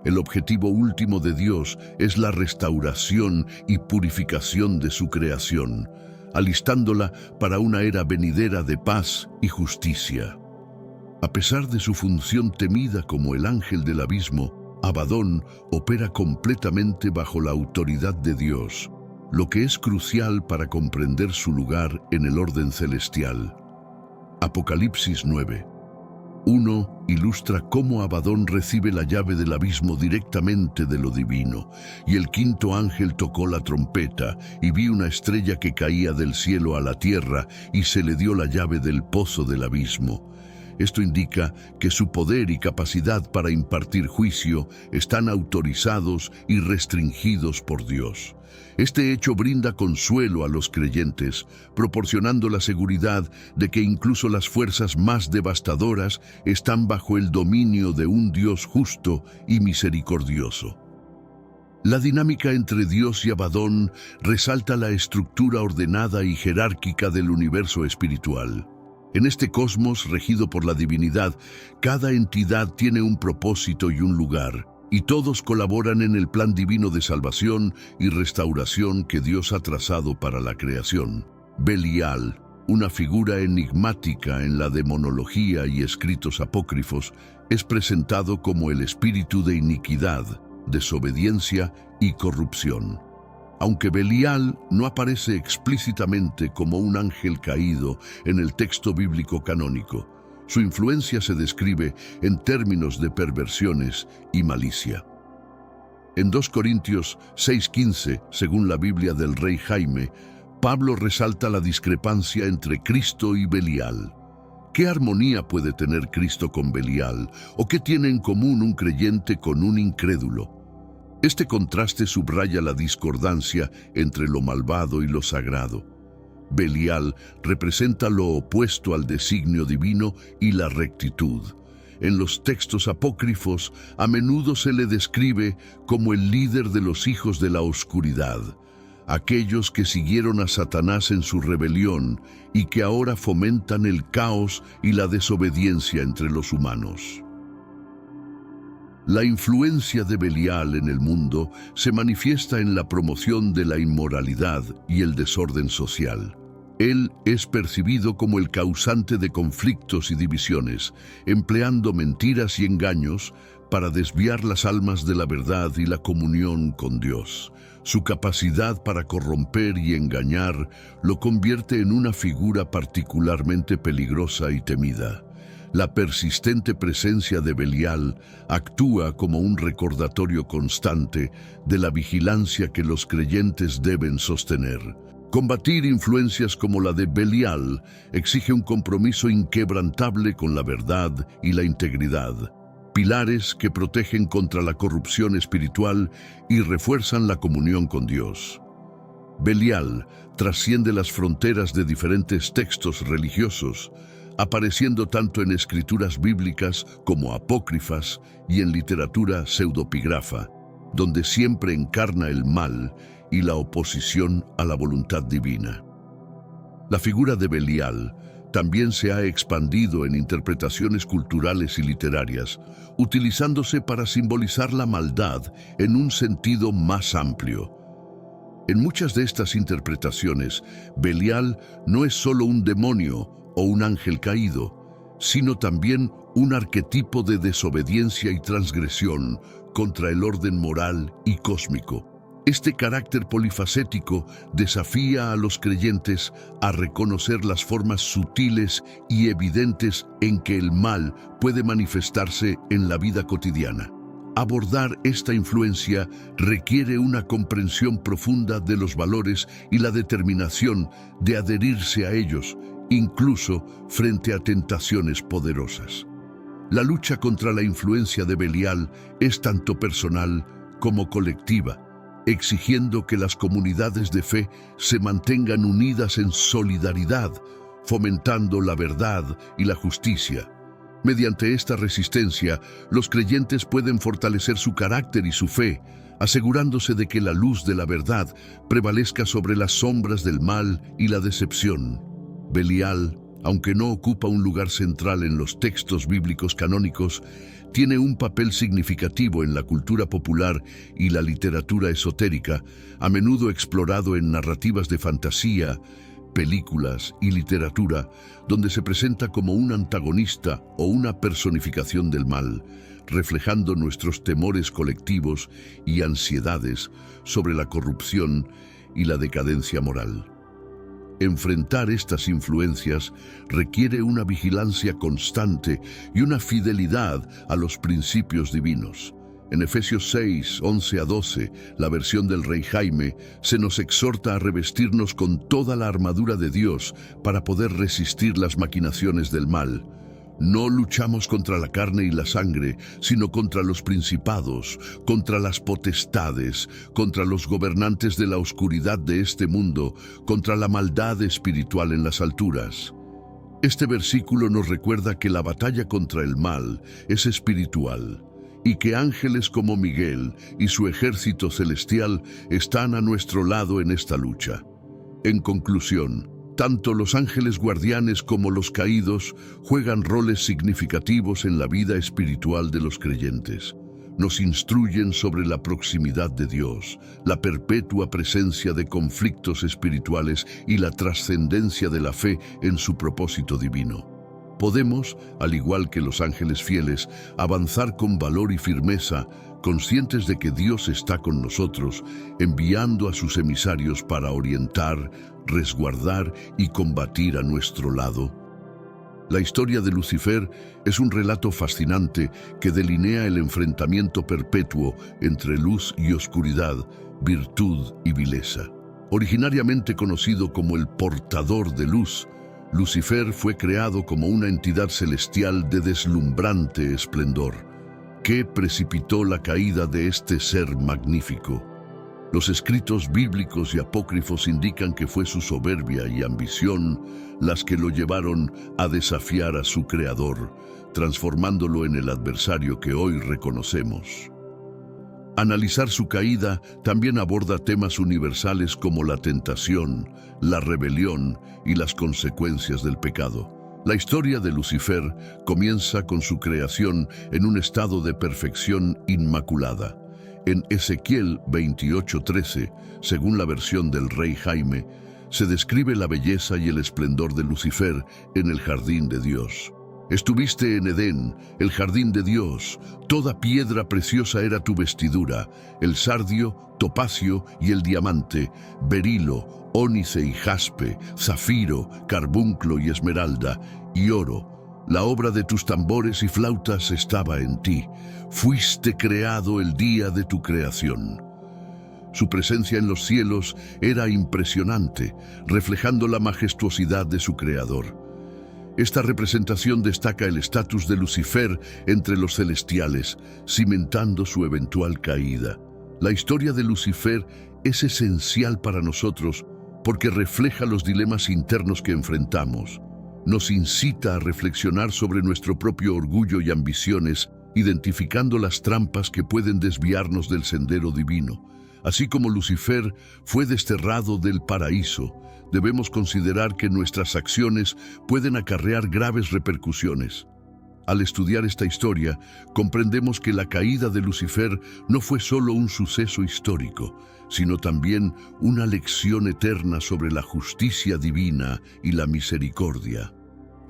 el objetivo último de Dios es la restauración y purificación de su creación, alistándola para una era venidera de paz y justicia. A pesar de su función temida como el ángel del abismo, Abadón opera completamente bajo la autoridad de Dios, lo que es crucial para comprender su lugar en el orden celestial. Apocalipsis 9:1 ilustra cómo Abadón recibe la llave del abismo directamente de lo divino, y el quinto ángel tocó la trompeta, y vi una estrella que caía del cielo a la tierra, y se le dio la llave del pozo del abismo. Esto indica que su poder y capacidad para impartir juicio están autorizados y restringidos por Dios. Este hecho brinda consuelo a los creyentes, proporcionando la seguridad de que incluso las fuerzas más devastadoras están bajo el dominio de un Dios justo y misericordioso. La dinámica entre Dios y Abadón resalta la estructura ordenada y jerárquica del universo espiritual. En este cosmos regido por la divinidad, cada entidad tiene un propósito y un lugar, y todos colaboran en el plan divino de salvación y restauración que Dios ha trazado para la creación. Belial, una figura enigmática en la demonología y escritos apócrifos, es presentado como el espíritu de iniquidad, desobediencia y corrupción. Aunque Belial no aparece explícitamente como un ángel caído en el texto bíblico canónico, su influencia se describe en términos de perversiones y malicia. En 2 Corintios 6:15, según la Biblia del Rey Jaime, Pablo resalta la discrepancia entre Cristo y Belial. ¿Qué armonía puede tener Cristo con Belial? ¿O qué tiene en común un creyente con un incrédulo? Este contraste subraya la discordancia entre lo malvado y lo sagrado. Belial representa lo opuesto al designio divino y la rectitud. En los textos apócrifos, a menudo se le describe como el líder de los hijos de la oscuridad, aquellos que siguieron a Satanás en su rebelión y que ahora fomentan el caos y la desobediencia entre los humanos. La influencia de Belial en el mundo se manifiesta en la promoción de la inmoralidad y el desorden social. Él es percibido como el causante de conflictos y divisiones, empleando mentiras y engaños para desviar las almas de la verdad y la comunión con Dios. Su capacidad para corromper y engañar lo convierte en una figura particularmente peligrosa y temida. La persistente presencia de Belial actúa como un recordatorio constante de la vigilancia que los creyentes deben sostener. Combatir influencias como la de Belial exige un compromiso inquebrantable con la verdad y la integridad, pilares que protegen contra la corrupción espiritual y refuerzan la comunión con Dios. Belial trasciende las fronteras de diferentes textos religiosos, apareciendo tanto en escrituras bíblicas como apócrifas y en literatura pseudopígrafa, donde siempre encarna el mal y la oposición a la voluntad divina. La figura de Belial también se ha expandido en interpretaciones culturales y literarias, utilizándose para simbolizar la maldad en un sentido más amplio. En muchas de estas interpretaciones, Belial no es solo un demonio o un ángel caído, sino también un arquetipo de desobediencia y transgresión contra el orden moral y cósmico. Este carácter polifacético desafía a los creyentes a reconocer las formas sutiles y evidentes en que el mal puede manifestarse en la vida cotidiana. Abordar esta influencia requiere una comprensión profunda de los valores y la determinación de adherirse a ellos, incluso frente a tentaciones poderosas. La lucha contra la influencia de Belial es tanto personal como colectiva, exigiendo que las comunidades de fe se mantengan unidas en solidaridad, fomentando la verdad y la justicia. Mediante esta resistencia, los creyentes pueden fortalecer su carácter y su fe, asegurándose de que la luz de la verdad prevalezca sobre las sombras del mal y la decepción. Belial, aunque no ocupa un lugar central en los textos bíblicos canónicos, tiene un papel significativo en la cultura popular y la literatura esotérica, a menudo explorado en narrativas de fantasía, películas y literatura, donde se presenta como un antagonista o una personificación del mal, reflejando nuestros temores colectivos y ansiedades sobre la corrupción y la decadencia moral. Enfrentar estas influencias requiere una vigilancia constante y una fidelidad a los principios divinos. En Efesios 6, 11-12, la versión del Rey Jaime, se nos exhorta a revestirnos con toda la armadura de Dios para poder resistir las maquinaciones del mal. No luchamos contra la carne y la sangre, sino contra los principados, contra las potestades, contra los gobernantes de la oscuridad de este mundo, contra la maldad espiritual en las alturas. Este versículo nos recuerda que la batalla contra el mal es espiritual, y que ángeles como Miguel y su ejército celestial están a nuestro lado en esta lucha. En conclusión, tanto los ángeles guardianes como los caídos juegan roles significativos en la vida espiritual de los creyentes. Nos instruyen sobre la proximidad de Dios, la perpetua presencia de conflictos espirituales y la trascendencia de la fe en su propósito divino. Podemos, al igual que los ángeles fieles, avanzar con valor y firmeza, conscientes de que Dios está con nosotros, enviando a sus emisarios para orientar, resguardar y combatir a nuestro lado. La historia de Lucifer es un relato fascinante que delinea el enfrentamiento perpetuo entre luz y oscuridad, virtud y vileza. Originariamente conocido como el portador de luz, Lucifer fue creado como una entidad celestial de deslumbrante esplendor, que precipitó la caída de este ser magnífico. Los escritos bíblicos y apócrifos indican que fue su soberbia y ambición las que lo llevaron a desafiar a su creador, transformándolo en el adversario que hoy reconocemos. Analizar su caída también aborda temas universales como la tentación, la rebelión y las consecuencias del pecado. La historia de Lucifer comienza con su creación en un estado de perfección inmaculada. En Ezequiel 28:13, según la versión del Rey Jaime, se describe la belleza y el esplendor de Lucifer en el jardín de Dios. Estuviste en Edén, el jardín de Dios. Toda piedra preciosa era tu vestidura, el sardio, topacio y el diamante, berilo, ónice y jaspe, zafiro, carbunclo y esmeralda, y oro. La obra de tus tambores y flautas estaba en ti. Fuiste creado el día de tu creación. Su presencia en los cielos era impresionante, reflejando la majestuosidad de su creador. Esta representación destaca el estatus de Lucifer entre los celestiales, cimentando su eventual caída. La historia de Lucifer es esencial para nosotros porque refleja los dilemas internos que enfrentamos. Nos incita a reflexionar sobre nuestro propio orgullo y ambiciones, identificando las trampas que pueden desviarnos del sendero divino. Así como Lucifer fue desterrado del paraíso, debemos considerar que nuestras acciones pueden acarrear graves repercusiones. Al estudiar esta historia, comprendemos que la caída de Lucifer no fue solo un suceso histórico, sino también una lección eterna sobre la justicia divina y la misericordia.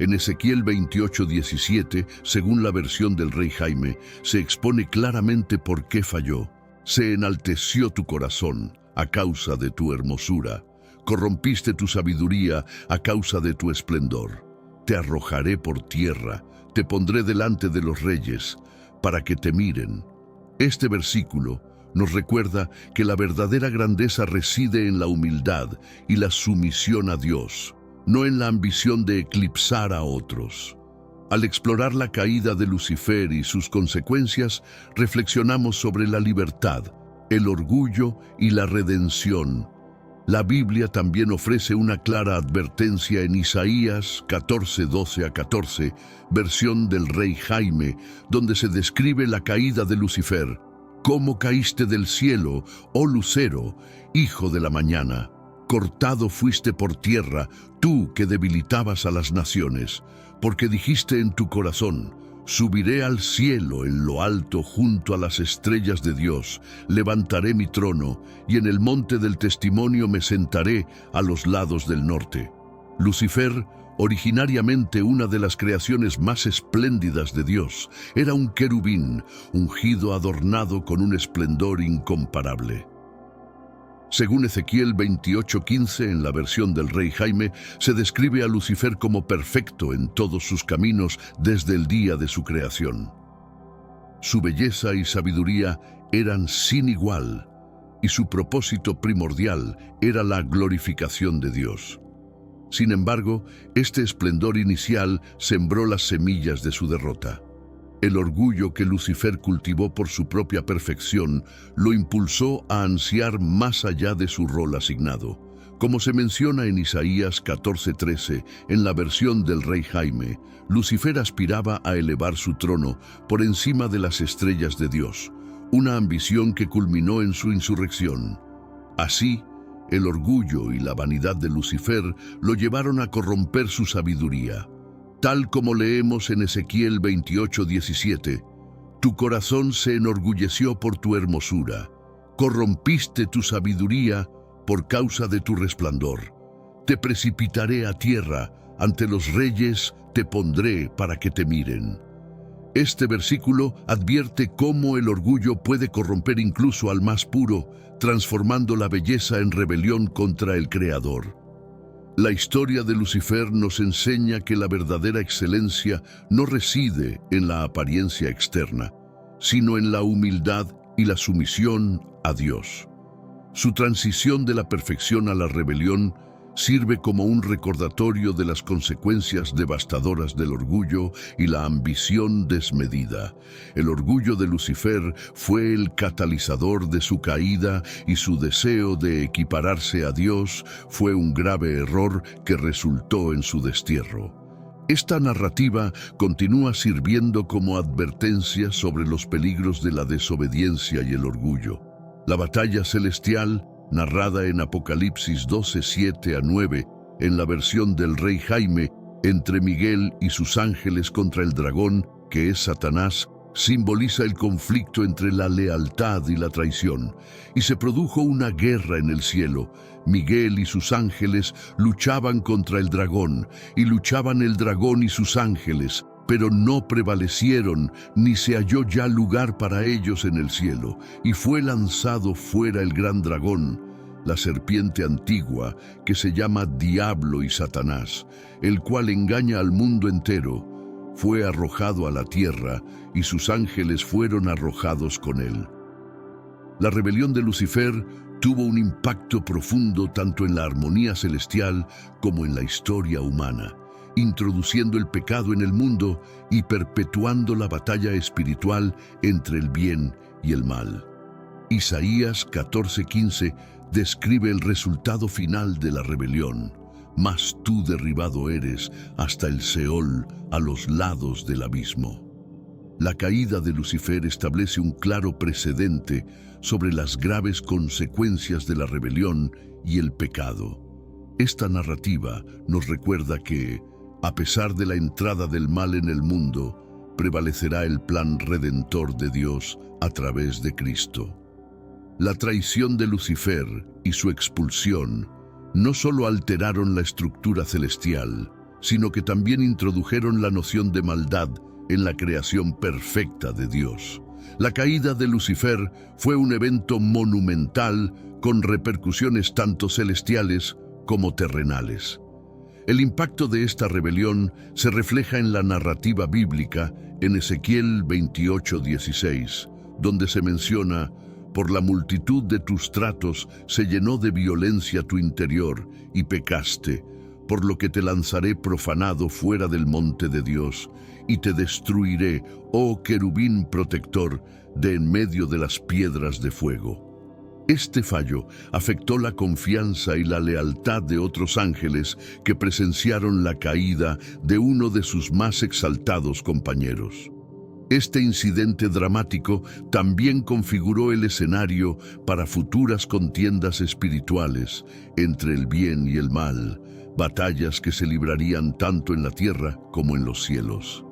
En Ezequiel 28:17, según la versión del rey Jaime, se expone claramente por qué falló. Se enalteció tu corazón a causa de tu hermosura. Corrompiste tu sabiduría a causa de tu esplendor. Te arrojaré por tierra, te pondré delante de los reyes, para que te miren. Este versículo nos recuerda que la verdadera grandeza reside en la humildad y la sumisión a Dios, no en la ambición de eclipsar a otros. Al explorar la caída de Lucifer y sus consecuencias, reflexionamos sobre la libertad, el orgullo y la redención. La Biblia también ofrece una clara advertencia en Isaías 14:12-14, versión del rey Jaime, donde se describe la caída de Lucifer. «¿Cómo caíste del cielo, oh lucero, hijo de la mañana? Cortado fuiste por tierra, tú que debilitabas a las naciones, porque dijiste en tu corazón, subiré al cielo en lo alto junto a las estrellas de Dios, levantaré mi trono, y en el monte del testimonio me sentaré a los lados del norte». Lucifer, originariamente una de las creaciones más espléndidas de Dios, era un querubín, ungido adornado con un esplendor incomparable. Según Ezequiel 28:15, en la versión del rey Jaime, se describe a Lucifer como perfecto en todos sus caminos desde el día de su creación. Su belleza y sabiduría eran sin igual, y su propósito primordial era la glorificación de Dios. Sin embargo, este esplendor inicial sembró las semillas de su derrota. El orgullo que Lucifer cultivó por su propia perfección lo impulsó a ansiar más allá de su rol asignado. Como se menciona en Isaías 14:13, en la versión del rey Jaime, Lucifer aspiraba a elevar su trono por encima de las estrellas de Dios, una ambición que culminó en su insurrección. Así, el orgullo y la vanidad de Lucifer lo llevaron a corromper su sabiduría. Tal como leemos en Ezequiel 28:17, tu corazón se enorgulleció por tu hermosura, corrompiste tu sabiduría por causa de tu resplandor. Te precipitaré a tierra, ante los reyes te pondré para que te miren. Este versículo advierte cómo el orgullo puede corromper incluso al más puro, transformando la belleza en rebelión contra el Creador. La historia de Lucifer nos enseña que la verdadera excelencia no reside en la apariencia externa, sino en la humildad y la sumisión a Dios. Su transición de la perfección a la rebelión sirve como un recordatorio de las consecuencias devastadoras del orgullo y la ambición desmedida. El orgullo de Lucifer fue el catalizador de su caída y su deseo de equipararse a Dios fue un grave error que resultó en su destierro. Esta narrativa continúa sirviendo como advertencia sobre los peligros de la desobediencia y el orgullo. La batalla celestial, narrada en Apocalipsis 12:7-9, en la versión del rey Jaime, entre Miguel y sus ángeles contra el dragón, que es Satanás, simboliza el conflicto entre la lealtad y la traición, y se produjo una guerra en el cielo. Miguel y sus ángeles luchaban contra el dragón, y luchaban el dragón y sus ángeles, pero no prevalecieron, ni se halló ya lugar para ellos en el cielo, y fue lanzado fuera el gran dragón, la serpiente antigua, que se llama Diablo y Satanás, el cual engaña al mundo entero. Fue arrojado a la tierra, y sus ángeles fueron arrojados con él. La rebelión de Lucifer tuvo un impacto profundo tanto en la armonía celestial como en la historia humana, introduciendo el pecado en el mundo y perpetuando la batalla espiritual entre el bien y el mal. Isaías 14:15 describe el resultado final de la rebelión. Mas tú derribado eres hasta el Seol, a los lados del abismo. La caída de Lucifer establece un claro precedente sobre las graves consecuencias de la rebelión y el pecado. Esta narrativa nos recuerda que, a pesar de la entrada del mal en el mundo, prevalecerá el plan redentor de Dios a través de Cristo. La traición de Lucifer y su expulsión no solo alteraron la estructura celestial, sino que también introdujeron la noción de maldad en la creación perfecta de Dios. La caída de Lucifer fue un evento monumental con repercusiones tanto celestiales como terrenales. El impacto de esta rebelión se refleja en la narrativa bíblica en Ezequiel 28:16, donde se menciona: por la multitud de tus tratos se llenó de violencia tu interior y pecaste, por lo que te lanzaré profanado fuera del monte de Dios, y te destruiré, oh querubín protector, de en medio de las piedras de fuego. Este fallo afectó la confianza y la lealtad de otros ángeles que presenciaron la caída de uno de sus más exaltados compañeros. Este incidente dramático también configuró el escenario para futuras contiendas espirituales entre el bien y el mal, batallas que se librarían tanto en la tierra como en los cielos.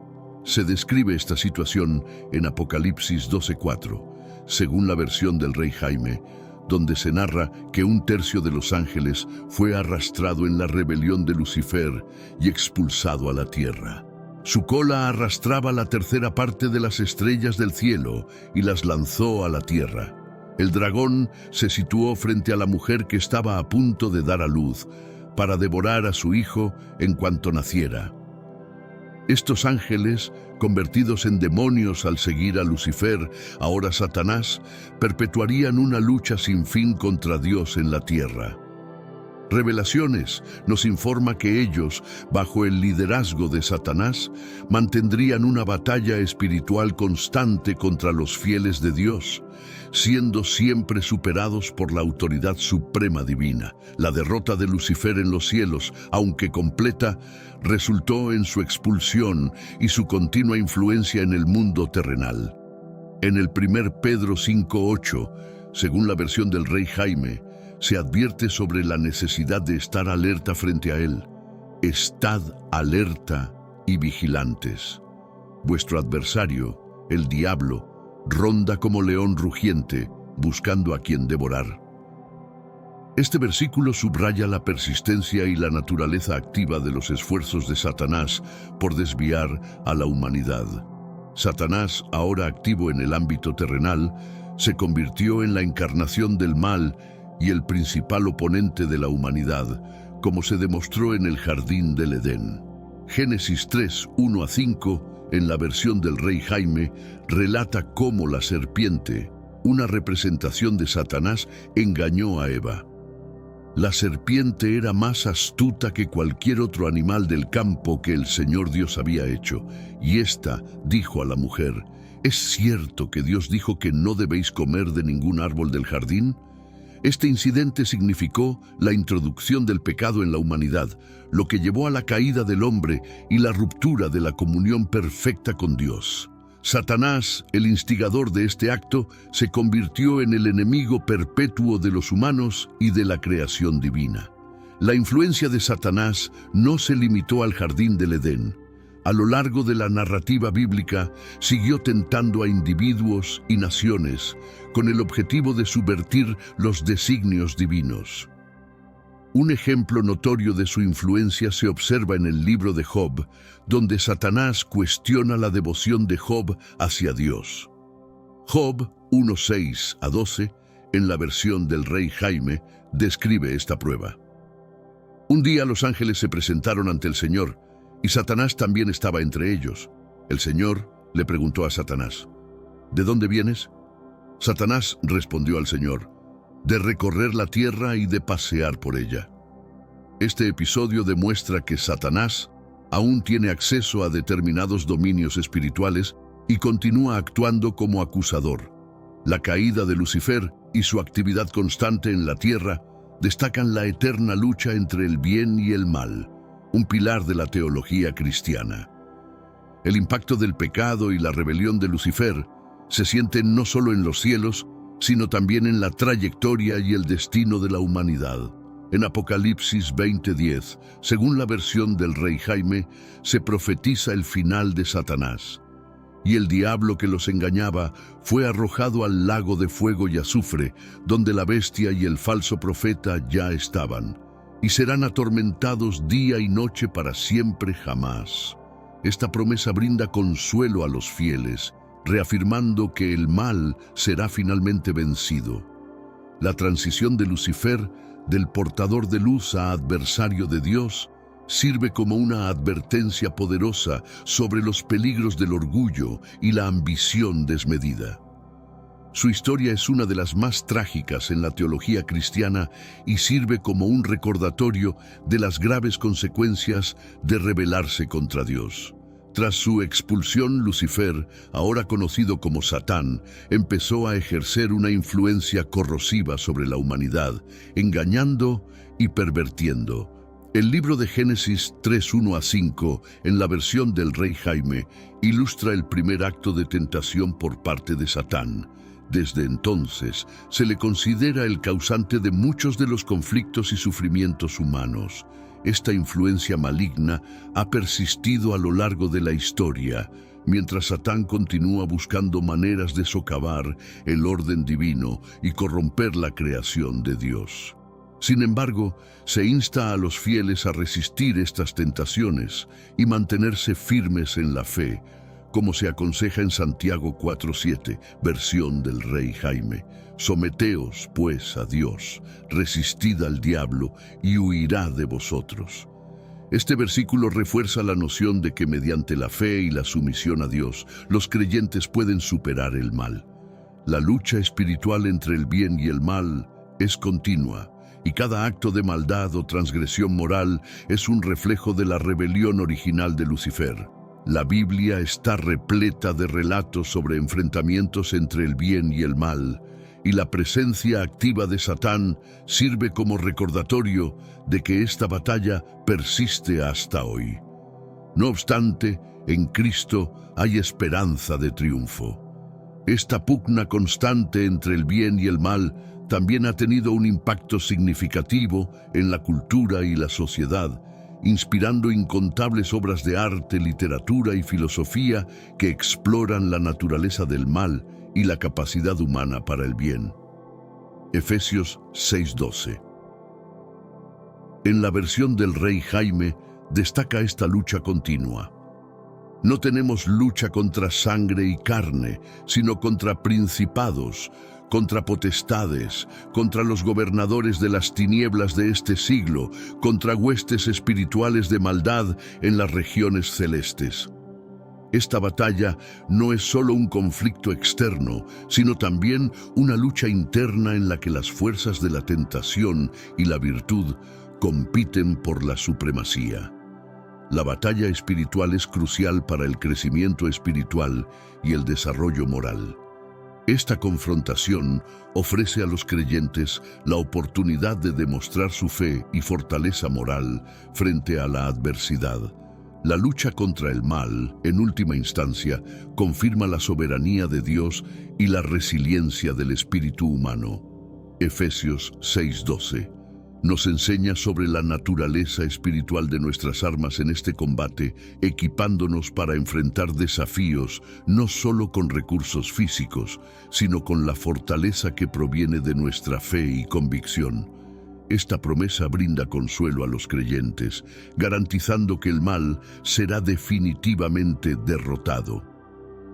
Se describe esta situación en Apocalipsis 12:4, según la versión del rey Jaime, donde se narra que 1/3 de los ángeles fue arrastrado en la rebelión de Lucifer y expulsado a la tierra. Su cola arrastraba la 1/3 parte de las estrellas del cielo y las lanzó a la tierra. El dragón se situó frente a la mujer que estaba a punto de dar a luz, para devorar a su hijo en cuanto naciera. Estos ángeles, convertidos en demonios al seguir a Lucifer, ahora Satanás, perpetuarían una lucha sin fin contra Dios en la tierra. Revelaciones nos informa que ellos, bajo el liderazgo de Satanás, mantendrían una batalla espiritual constante contra los fieles de Dios, siendo siempre superados por la autoridad suprema divina. La derrota de Lucifer en los cielos, aunque completa, resultó en su expulsión y su continua influencia en el mundo terrenal. En el 1 Pedro 5:8, según la versión del rey Jaime, se advierte sobre la necesidad de estar alerta frente a él. Estad alerta y vigilantes. Vuestro adversario, el diablo, ronda como león rugiente, buscando a quien devorar. Este versículo subraya la persistencia y la naturaleza activa de los esfuerzos de Satanás por desviar a la humanidad. Satanás, ahora activo en el ámbito terrenal, se convirtió en la encarnación del mal y el principal oponente de la humanidad, como se demostró en el jardín del Edén. Génesis 3:1-5, en la versión del rey Jaime, relata cómo la serpiente, una representación de Satanás, engañó a Eva. La serpiente era más astuta que cualquier otro animal del campo que el Señor Dios había hecho, y ésta dijo a la mujer: ¿es cierto que Dios dijo que no debéis comer de ningún árbol del jardín? Este incidente significó la introducción del pecado en la humanidad, lo que llevó a la caída del hombre y la ruptura de la comunión perfecta con Dios. Satanás, el instigador de este acto, se convirtió en el enemigo perpetuo de los humanos y de la creación divina. La influencia de Satanás no se limitó al jardín del Edén. A lo largo de la narrativa bíblica, siguió tentando a individuos y naciones con el objetivo de subvertir los designios divinos. Un ejemplo notorio de su influencia se observa en el libro de Job, donde Satanás cuestiona la devoción de Job hacia Dios. Job 1:6-12, en la versión del rey Jaime, describe esta prueba. Un día los ángeles se presentaron ante el Señor, y Satanás también estaba entre ellos. El Señor le preguntó a Satanás: ¿De dónde vienes? Satanás respondió al Señor: de recorrer la tierra y de pasear por ella. Este episodio demuestra que Satanás aún tiene acceso a determinados dominios espirituales y continúa actuando como acusador. La caída de Lucifer y su actividad constante en la tierra destacan la eterna lucha entre el bien y el mal, un pilar de la teología cristiana. El impacto del pecado y la rebelión de Lucifer se sienten no solo en los cielos, sino también en la trayectoria y el destino de la humanidad. En Apocalipsis 20:10, según la versión del rey Jaime, se profetiza el final de Satanás. Y el diablo que los engañaba fue arrojado al lago de fuego y azufre, donde la bestia y el falso profeta ya estaban, y serán atormentados día y noche para siempre jamás. Esta promesa brinda consuelo a los fieles, reafirmando que el mal será finalmente vencido. La transición de Lucifer, del portador de luz a adversario de Dios, sirve como una advertencia poderosa sobre los peligros del orgullo y la ambición desmedida. Su historia es una de las más trágicas en la teología cristiana y sirve como un recordatorio de las graves consecuencias de rebelarse contra Dios. Tras su expulsión, Lucifer, ahora conocido como Satán, empezó a ejercer una influencia corrosiva sobre la humanidad, engañando y pervirtiendo. El libro de Génesis 3:1-5, en la versión del rey Jaime, ilustra el primer acto de tentación por parte de Satán. Desde entonces, se le considera el causante de muchos de los conflictos y sufrimientos humanos. Esta influencia maligna ha persistido a lo largo de la historia, mientras Satán continúa buscando maneras de socavar el orden divino y corromper la creación de Dios. Sin embargo, se insta a los fieles a resistir estas tentaciones y mantenerse firmes en la fe, como se aconseja en Santiago 4:7, versión del rey Jaime. Someteos, pues, a Dios, resistid al diablo y huirá de vosotros. Este versículo refuerza la noción de que mediante la fe y la sumisión a Dios, los creyentes pueden superar el mal. La lucha espiritual entre el bien y el mal es continua, y cada acto de maldad o transgresión moral es un reflejo de la rebelión original de Lucifer. La Biblia está repleta de relatos sobre enfrentamientos entre el bien y el mal, y la presencia activa de Satán sirve como recordatorio de que esta batalla persiste hasta hoy. No obstante, en Cristo hay esperanza de triunfo. Esta pugna constante entre el bien y el mal también ha tenido un impacto significativo en la cultura y la sociedad, inspirando incontables obras de arte, literatura y filosofía que exploran la naturaleza del mal y la capacidad humana para el bien. Efesios 6:12. En la versión del rey Jaime destaca esta lucha continua. No tenemos lucha contra sangre y carne, sino contra principados, contra potestades, contra los gobernadores de las tinieblas de este siglo, contra huestes espirituales de maldad en las regiones celestes. Esta batalla no es solo un conflicto externo, sino también una lucha interna en la que las fuerzas de la tentación y la virtud compiten por la supremacía. La batalla espiritual es crucial para el crecimiento espiritual y el desarrollo moral. Esta confrontación ofrece a los creyentes la oportunidad de demostrar su fe y fortaleza moral frente a la adversidad. La lucha contra el mal, en última instancia, confirma la soberanía de Dios y la resiliencia del espíritu humano. Efesios 6:12 nos enseña sobre la naturaleza espiritual de nuestras armas en este combate, equipándonos para enfrentar desafíos no solo con recursos físicos, sino con la fortaleza que proviene de nuestra fe y convicción. Esta promesa brinda consuelo a los creyentes, garantizando que el mal será definitivamente derrotado.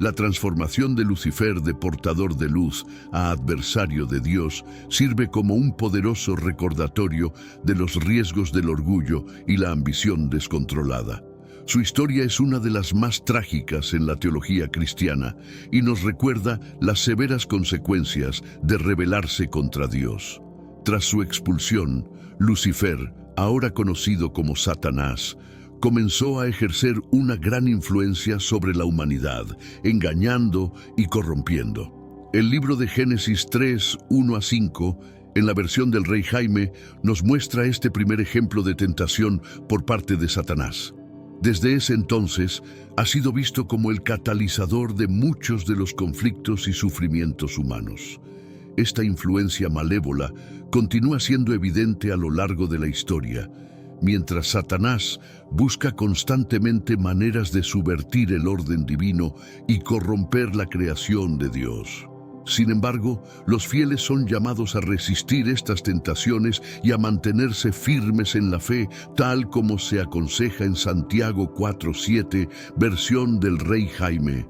La transformación de Lucifer de portador de luz a adversario de Dios sirve como un poderoso recordatorio de los riesgos del orgullo y la ambición descontrolada. Su historia es una de las más trágicas en la teología cristiana y nos recuerda las severas consecuencias de rebelarse contra Dios. Tras su expulsión, Lucifer, ahora conocido como Satanás, comenzó a ejercer una gran influencia sobre la humanidad, engañando y corrompiendo. El libro de Génesis 3, 1-5, en la versión del Rey Jaime, nos muestra este primer ejemplo de tentación por parte de Satanás. Desde ese entonces, ha sido visto como el catalizador de muchos de los conflictos y sufrimientos humanos. Esta influencia malévola continúa siendo evidente a lo largo de la historia, mientras Satanás busca constantemente maneras de subvertir el orden divino y corromper la creación de Dios. Sin embargo, los fieles son llamados a resistir estas tentaciones y a mantenerse firmes en la fe, tal como se aconseja en Santiago 4:7, versión del Rey Jaime.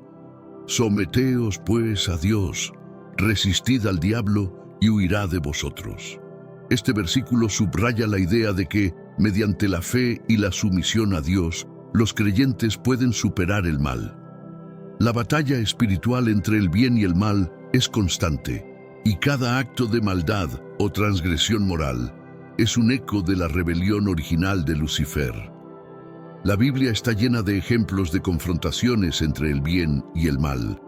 Someteos pues a Dios, resistid al diablo y huirá de vosotros. Este versículo subraya la idea de que, mediante la fe y la sumisión a Dios, los creyentes pueden superar el mal. La batalla espiritual entre el bien y el mal es constante, y cada acto de maldad o transgresión moral es un eco de la rebelión original de Lucifer. La Biblia está llena de ejemplos de confrontaciones entre el bien y el mal,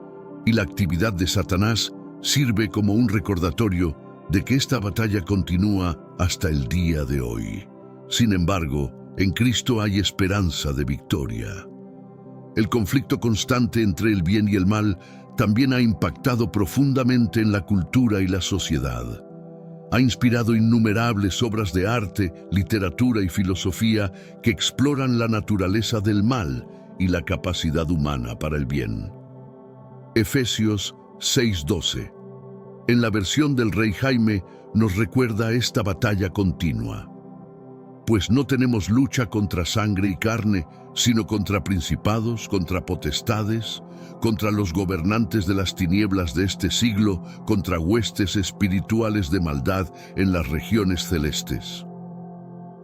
y la actividad de Satanás sirve como un recordatorio de que esta batalla continúa hasta el día de hoy. Sin embargo, en Cristo hay esperanza de victoria. El conflicto constante entre el bien y el mal también ha impactado profundamente en la cultura y la sociedad. Ha inspirado innumerables obras de arte, literatura y filosofía que exploran la naturaleza del mal y la capacidad humana para el bien. Efesios 6:12. En la versión del Rey Jaime nos recuerda esta batalla continua. Pues no tenemos lucha contra sangre y carne, sino contra principados, contra potestades, contra los gobernantes de las tinieblas de este siglo, contra huestes espirituales de maldad en las regiones celestes.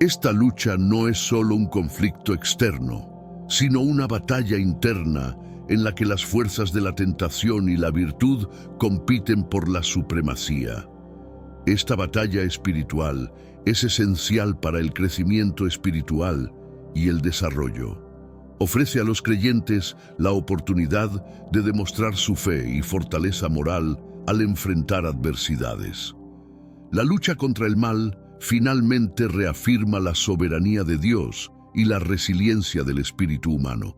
Esta lucha no es solo un conflicto externo, sino una batalla interna en la que las fuerzas de la tentación y la virtud compiten por la supremacía. Esta batalla espiritual es esencial para el crecimiento espiritual y el desarrollo. Ofrece a los creyentes la oportunidad de demostrar su fe y fortaleza moral al enfrentar adversidades. La lucha contra el mal finalmente reafirma la soberanía de Dios y la resiliencia del espíritu humano,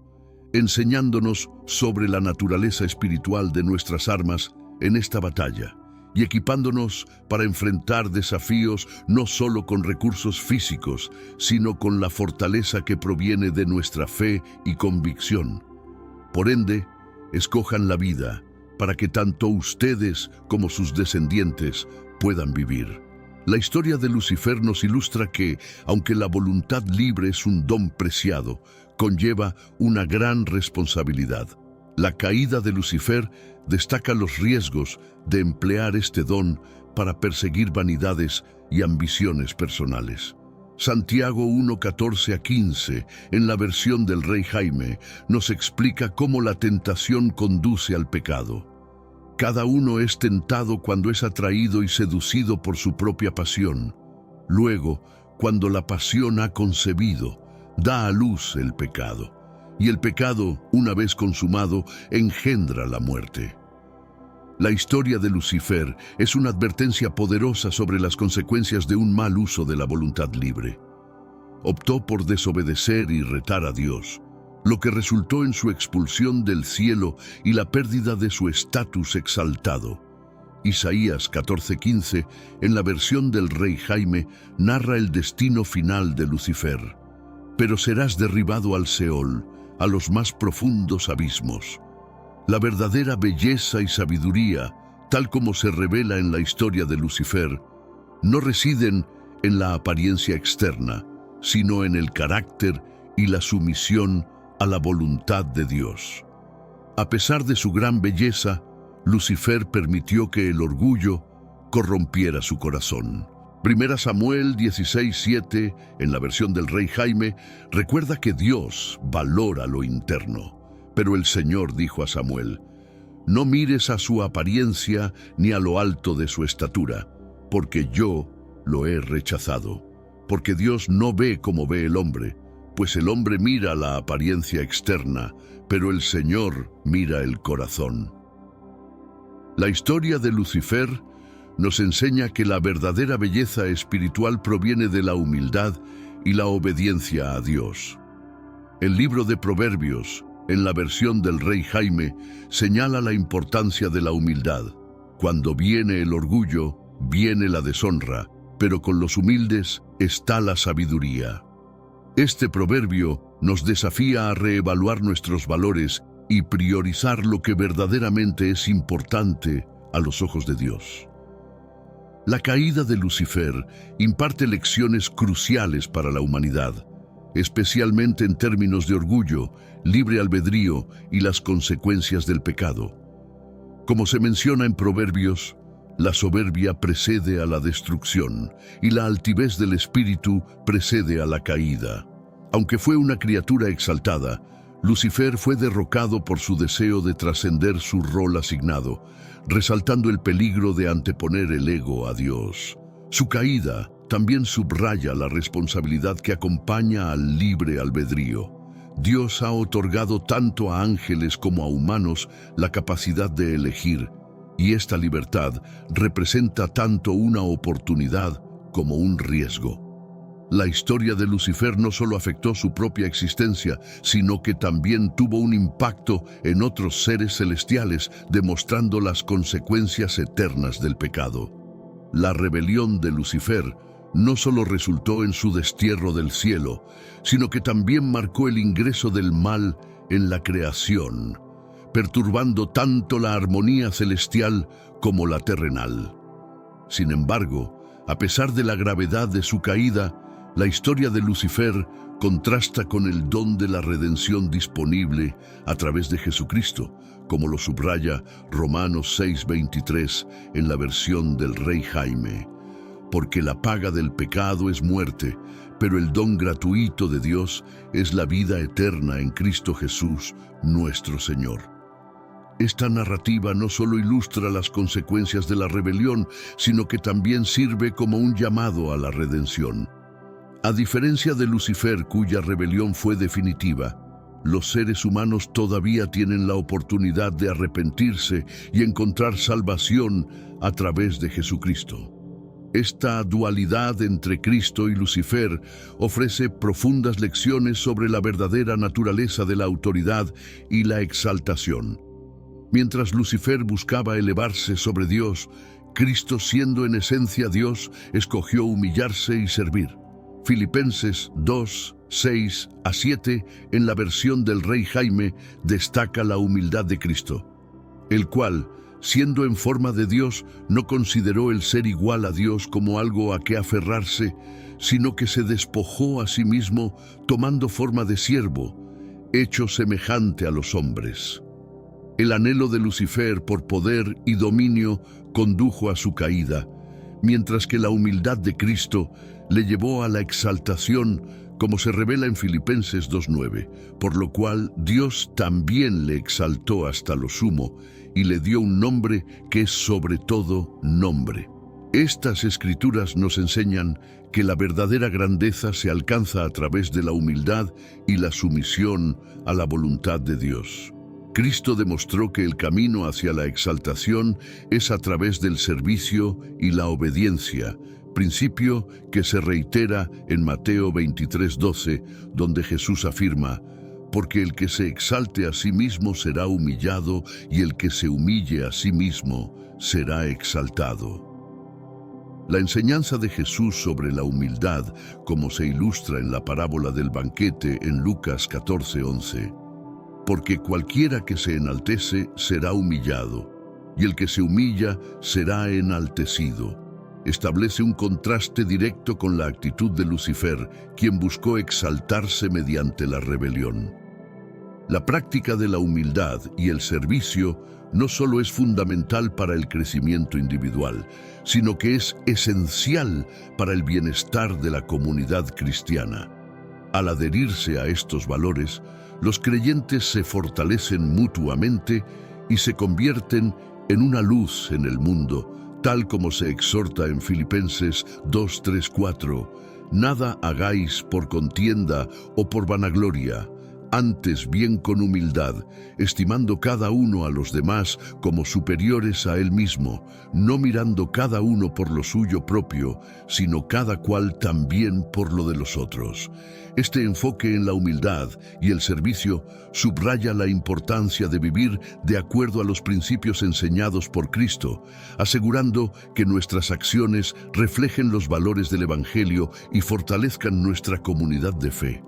enseñándonos sobre la naturaleza espiritual de nuestras armas en esta batalla y equipándonos para enfrentar desafíos no solo con recursos físicos, sino con la fortaleza que proviene de nuestra fe y convicción. Por ende, escojan la vida para que tanto ustedes como sus descendientes puedan vivir. La historia de Lucifer nos ilustra que, aunque la voluntad libre es un don preciado, conlleva una gran responsabilidad. La caída de Lucifer destaca los riesgos de emplear este don para perseguir vanidades y ambiciones personales. Santiago 1:14-15, en la versión del Rey Jaime, nos explica cómo la tentación conduce al pecado. Cada uno es tentado cuando es atraído y seducido por su propia pasión. Luego, cuando la pasión ha concebido, da a luz el pecado. Y el pecado, una vez consumado, engendra la muerte. La historia de Lucifer es una advertencia poderosa sobre las consecuencias de un mal uso de la voluntad libre. Optó por desobedecer y retar a Dios, lo que resultó en su expulsión del cielo y la pérdida de su estatus exaltado. Isaías 14:15, en la versión del Rey Jaime, narra el destino final de Lucifer. Pero serás derribado al Seol, a los más profundos abismos. La verdadera belleza y sabiduría, tal como se revela en la historia de Lucifer, no residen en la apariencia externa, sino en el carácter y la sumisión a la voluntad de Dios. A pesar de su gran belleza, Lucifer permitió que el orgullo corrompiera su corazón. Primera Samuel 16:7, en la versión del rey Jaime, recuerda que Dios valora lo interno. Pero el Señor dijo a Samuel: no mires a su apariencia ni a lo alto de su estatura, porque yo lo he rechazado. Porque Dios no ve como ve el hombre, pues el hombre mira la apariencia externa, pero el Señor mira el corazón. La historia de Lucifer nos enseña que la verdadera belleza espiritual proviene de la humildad y la obediencia a Dios. El libro de Proverbios, en la versión del rey Jaime, señala la importancia de la humildad. Cuando viene el orgullo, viene la deshonra, pero con los humildes está la sabiduría. Este proverbio nos desafía a reevaluar nuestros valores y priorizar lo que verdaderamente es importante a los ojos de Dios. La caída de Lucifer imparte lecciones cruciales para la humanidad, especialmente en términos de orgullo, libre albedrío y las consecuencias del pecado. Como se menciona en Proverbios, la soberbia precede a la destrucción y la altivez del espíritu precede a la caída. Aunque fue una criatura exaltada, Lucifer fue derrocado por su deseo de trascender su rol asignado, resaltando el peligro de anteponer el ego a Dios. Su caída también subraya la responsabilidad que acompaña al libre albedrío. Dios ha otorgado tanto a ángeles como a humanos la capacidad de elegir, y esta libertad representa tanto una oportunidad como un riesgo. La historia de Lucifer no solo afectó su propia existencia, sino que también tuvo un impacto en otros seres celestiales, demostrando las consecuencias eternas del pecado. La rebelión de Lucifer no solo resultó en su destierro del cielo, sino que también marcó el ingreso del mal en la creación, perturbando tanto la armonía celestial como la terrenal. Sin embargo, a pesar de la gravedad de su caída, la historia de Lucifer contrasta con el don de la redención disponible a través de Jesucristo, como lo subraya Romanos 6:23 en la versión del rey Jaime. Porque la paga del pecado es muerte, pero el don gratuito de Dios es la vida eterna en Cristo Jesús, nuestro Señor. Esta narrativa no solo ilustra las consecuencias de la rebelión, sino que también sirve como un llamado a la redención. A diferencia de Lucifer, cuya rebelión fue definitiva, los seres humanos todavía tienen la oportunidad de arrepentirse y encontrar salvación a través de Jesucristo. Esta dualidad entre Cristo y Lucifer ofrece profundas lecciones sobre la verdadera naturaleza de la autoridad y la exaltación. Mientras Lucifer buscaba elevarse sobre Dios, Cristo, siendo en esencia Dios, escogió humillarse y servir. Filipenses 2, 6-7, en la versión del rey Jaime, destaca la humildad de Cristo, el cual, siendo en forma de Dios, no consideró el ser igual a Dios como algo a que aferrarse, sino que se despojó a sí mismo, tomando forma de siervo, hecho semejante a los hombres. El anhelo de Lucifer por poder y dominio condujo a su caída, mientras que la humildad de Cristo le llevó a la exaltación, como se revela en Filipenses 2:9, por lo cual Dios también le exaltó hasta lo sumo y le dio un nombre que es sobre todo nombre. Estas escrituras nos enseñan que la verdadera grandeza se alcanza a través de la humildad y la sumisión a la voluntad de Dios. Cristo demostró que el camino hacia la exaltación es a través del servicio y la obediencia, principio que se reitera en Mateo 23:12, donde Jesús afirma: porque el que se exalte a sí mismo será humillado, y el que se humille a sí mismo será exaltado. La enseñanza de Jesús sobre la humildad, como se ilustra en la parábola del banquete en Lucas 14:11. Porque cualquiera que se enaltece será humillado, y el que se humilla será enaltecido. establece un contraste directo con la actitud de Lucifer, quien buscó exaltarse mediante la rebelión. La práctica de la humildad y el servicio no solo es fundamental para el crecimiento individual, sino que es esencial para el bienestar de la comunidad cristiana. Al adherirse a estos valores, los creyentes se fortalecen mutuamente y se convierten en una luz en el mundo, tal como se exhorta en Filipenses 2:3-4. Nada hagáis por contienda o por vanagloria, antes bien con humildad, estimando cada uno a los demás como superiores a él mismo, no mirando cada uno por lo suyo propio, sino cada cual también por lo de los otros. Este enfoque en la humildad y el servicio subraya la importancia de vivir de acuerdo a los principios enseñados por Cristo, asegurando que nuestras acciones reflejen los valores del Evangelio y fortalezcan nuestra comunidad de fe.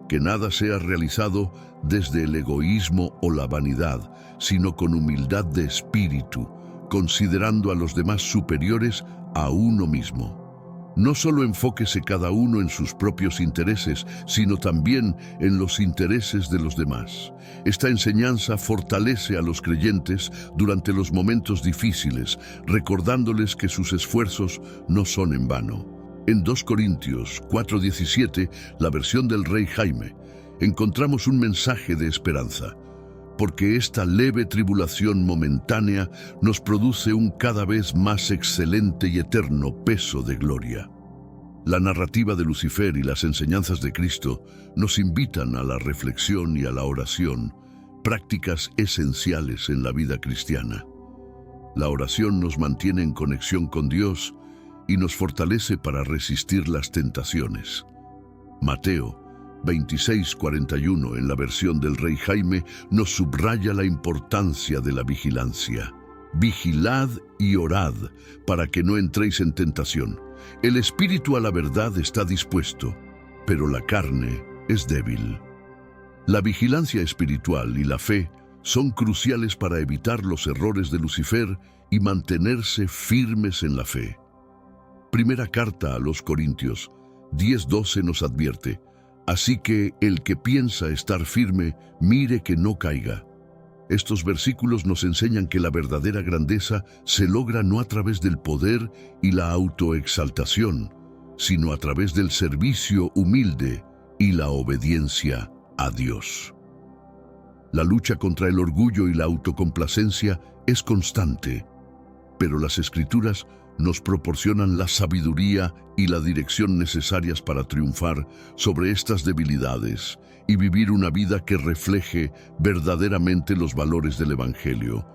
Que nada sea realizado desde el egoísmo o la vanidad, sino con humildad de espíritu, considerando a los demás superiores a uno mismo. No solo enfóquese cada uno en sus propios intereses, sino también en los intereses de los demás. Esta enseñanza fortalece a los creyentes durante los momentos difíciles, recordándoles que sus esfuerzos no son en vano. En 2 Corintios 4:17, la versión del Rey Jaime, encontramos un mensaje de esperanza, porque esta leve tribulación momentánea nos produce un cada vez más excelente y eterno peso de gloria. La narrativa de Lucifer y las enseñanzas de Cristo nos invitan a la reflexión y a la oración, prácticas esenciales en la vida cristiana. La oración nos mantiene en conexión con Dios y nos fortalece para resistir las tentaciones. Mateo 26:41, en la versión del Rey Jaime, nos subraya la importancia de la vigilancia. Vigilad y orad para que no entréis en tentación. El espíritu a la verdad está dispuesto, pero la carne es débil. La vigilancia espiritual y la fe son cruciales para evitar los errores de Lucifer y mantenerse firmes en la fe. Primera carta a los Corintios 10:12 nos advierte: así que el que piensa estar firme, mire que no caiga. Estos versículos nos enseñan que la verdadera grandeza se logra no a través del poder y la autoexaltación, sino a través del servicio humilde y la obediencia a Dios. La lucha contra el orgullo y la autocomplacencia es constante, pero las Escrituras nos proporcionan la sabiduría y la dirección necesarias para triunfar sobre estas debilidades y vivir una vida que refleje verdaderamente los valores del Evangelio.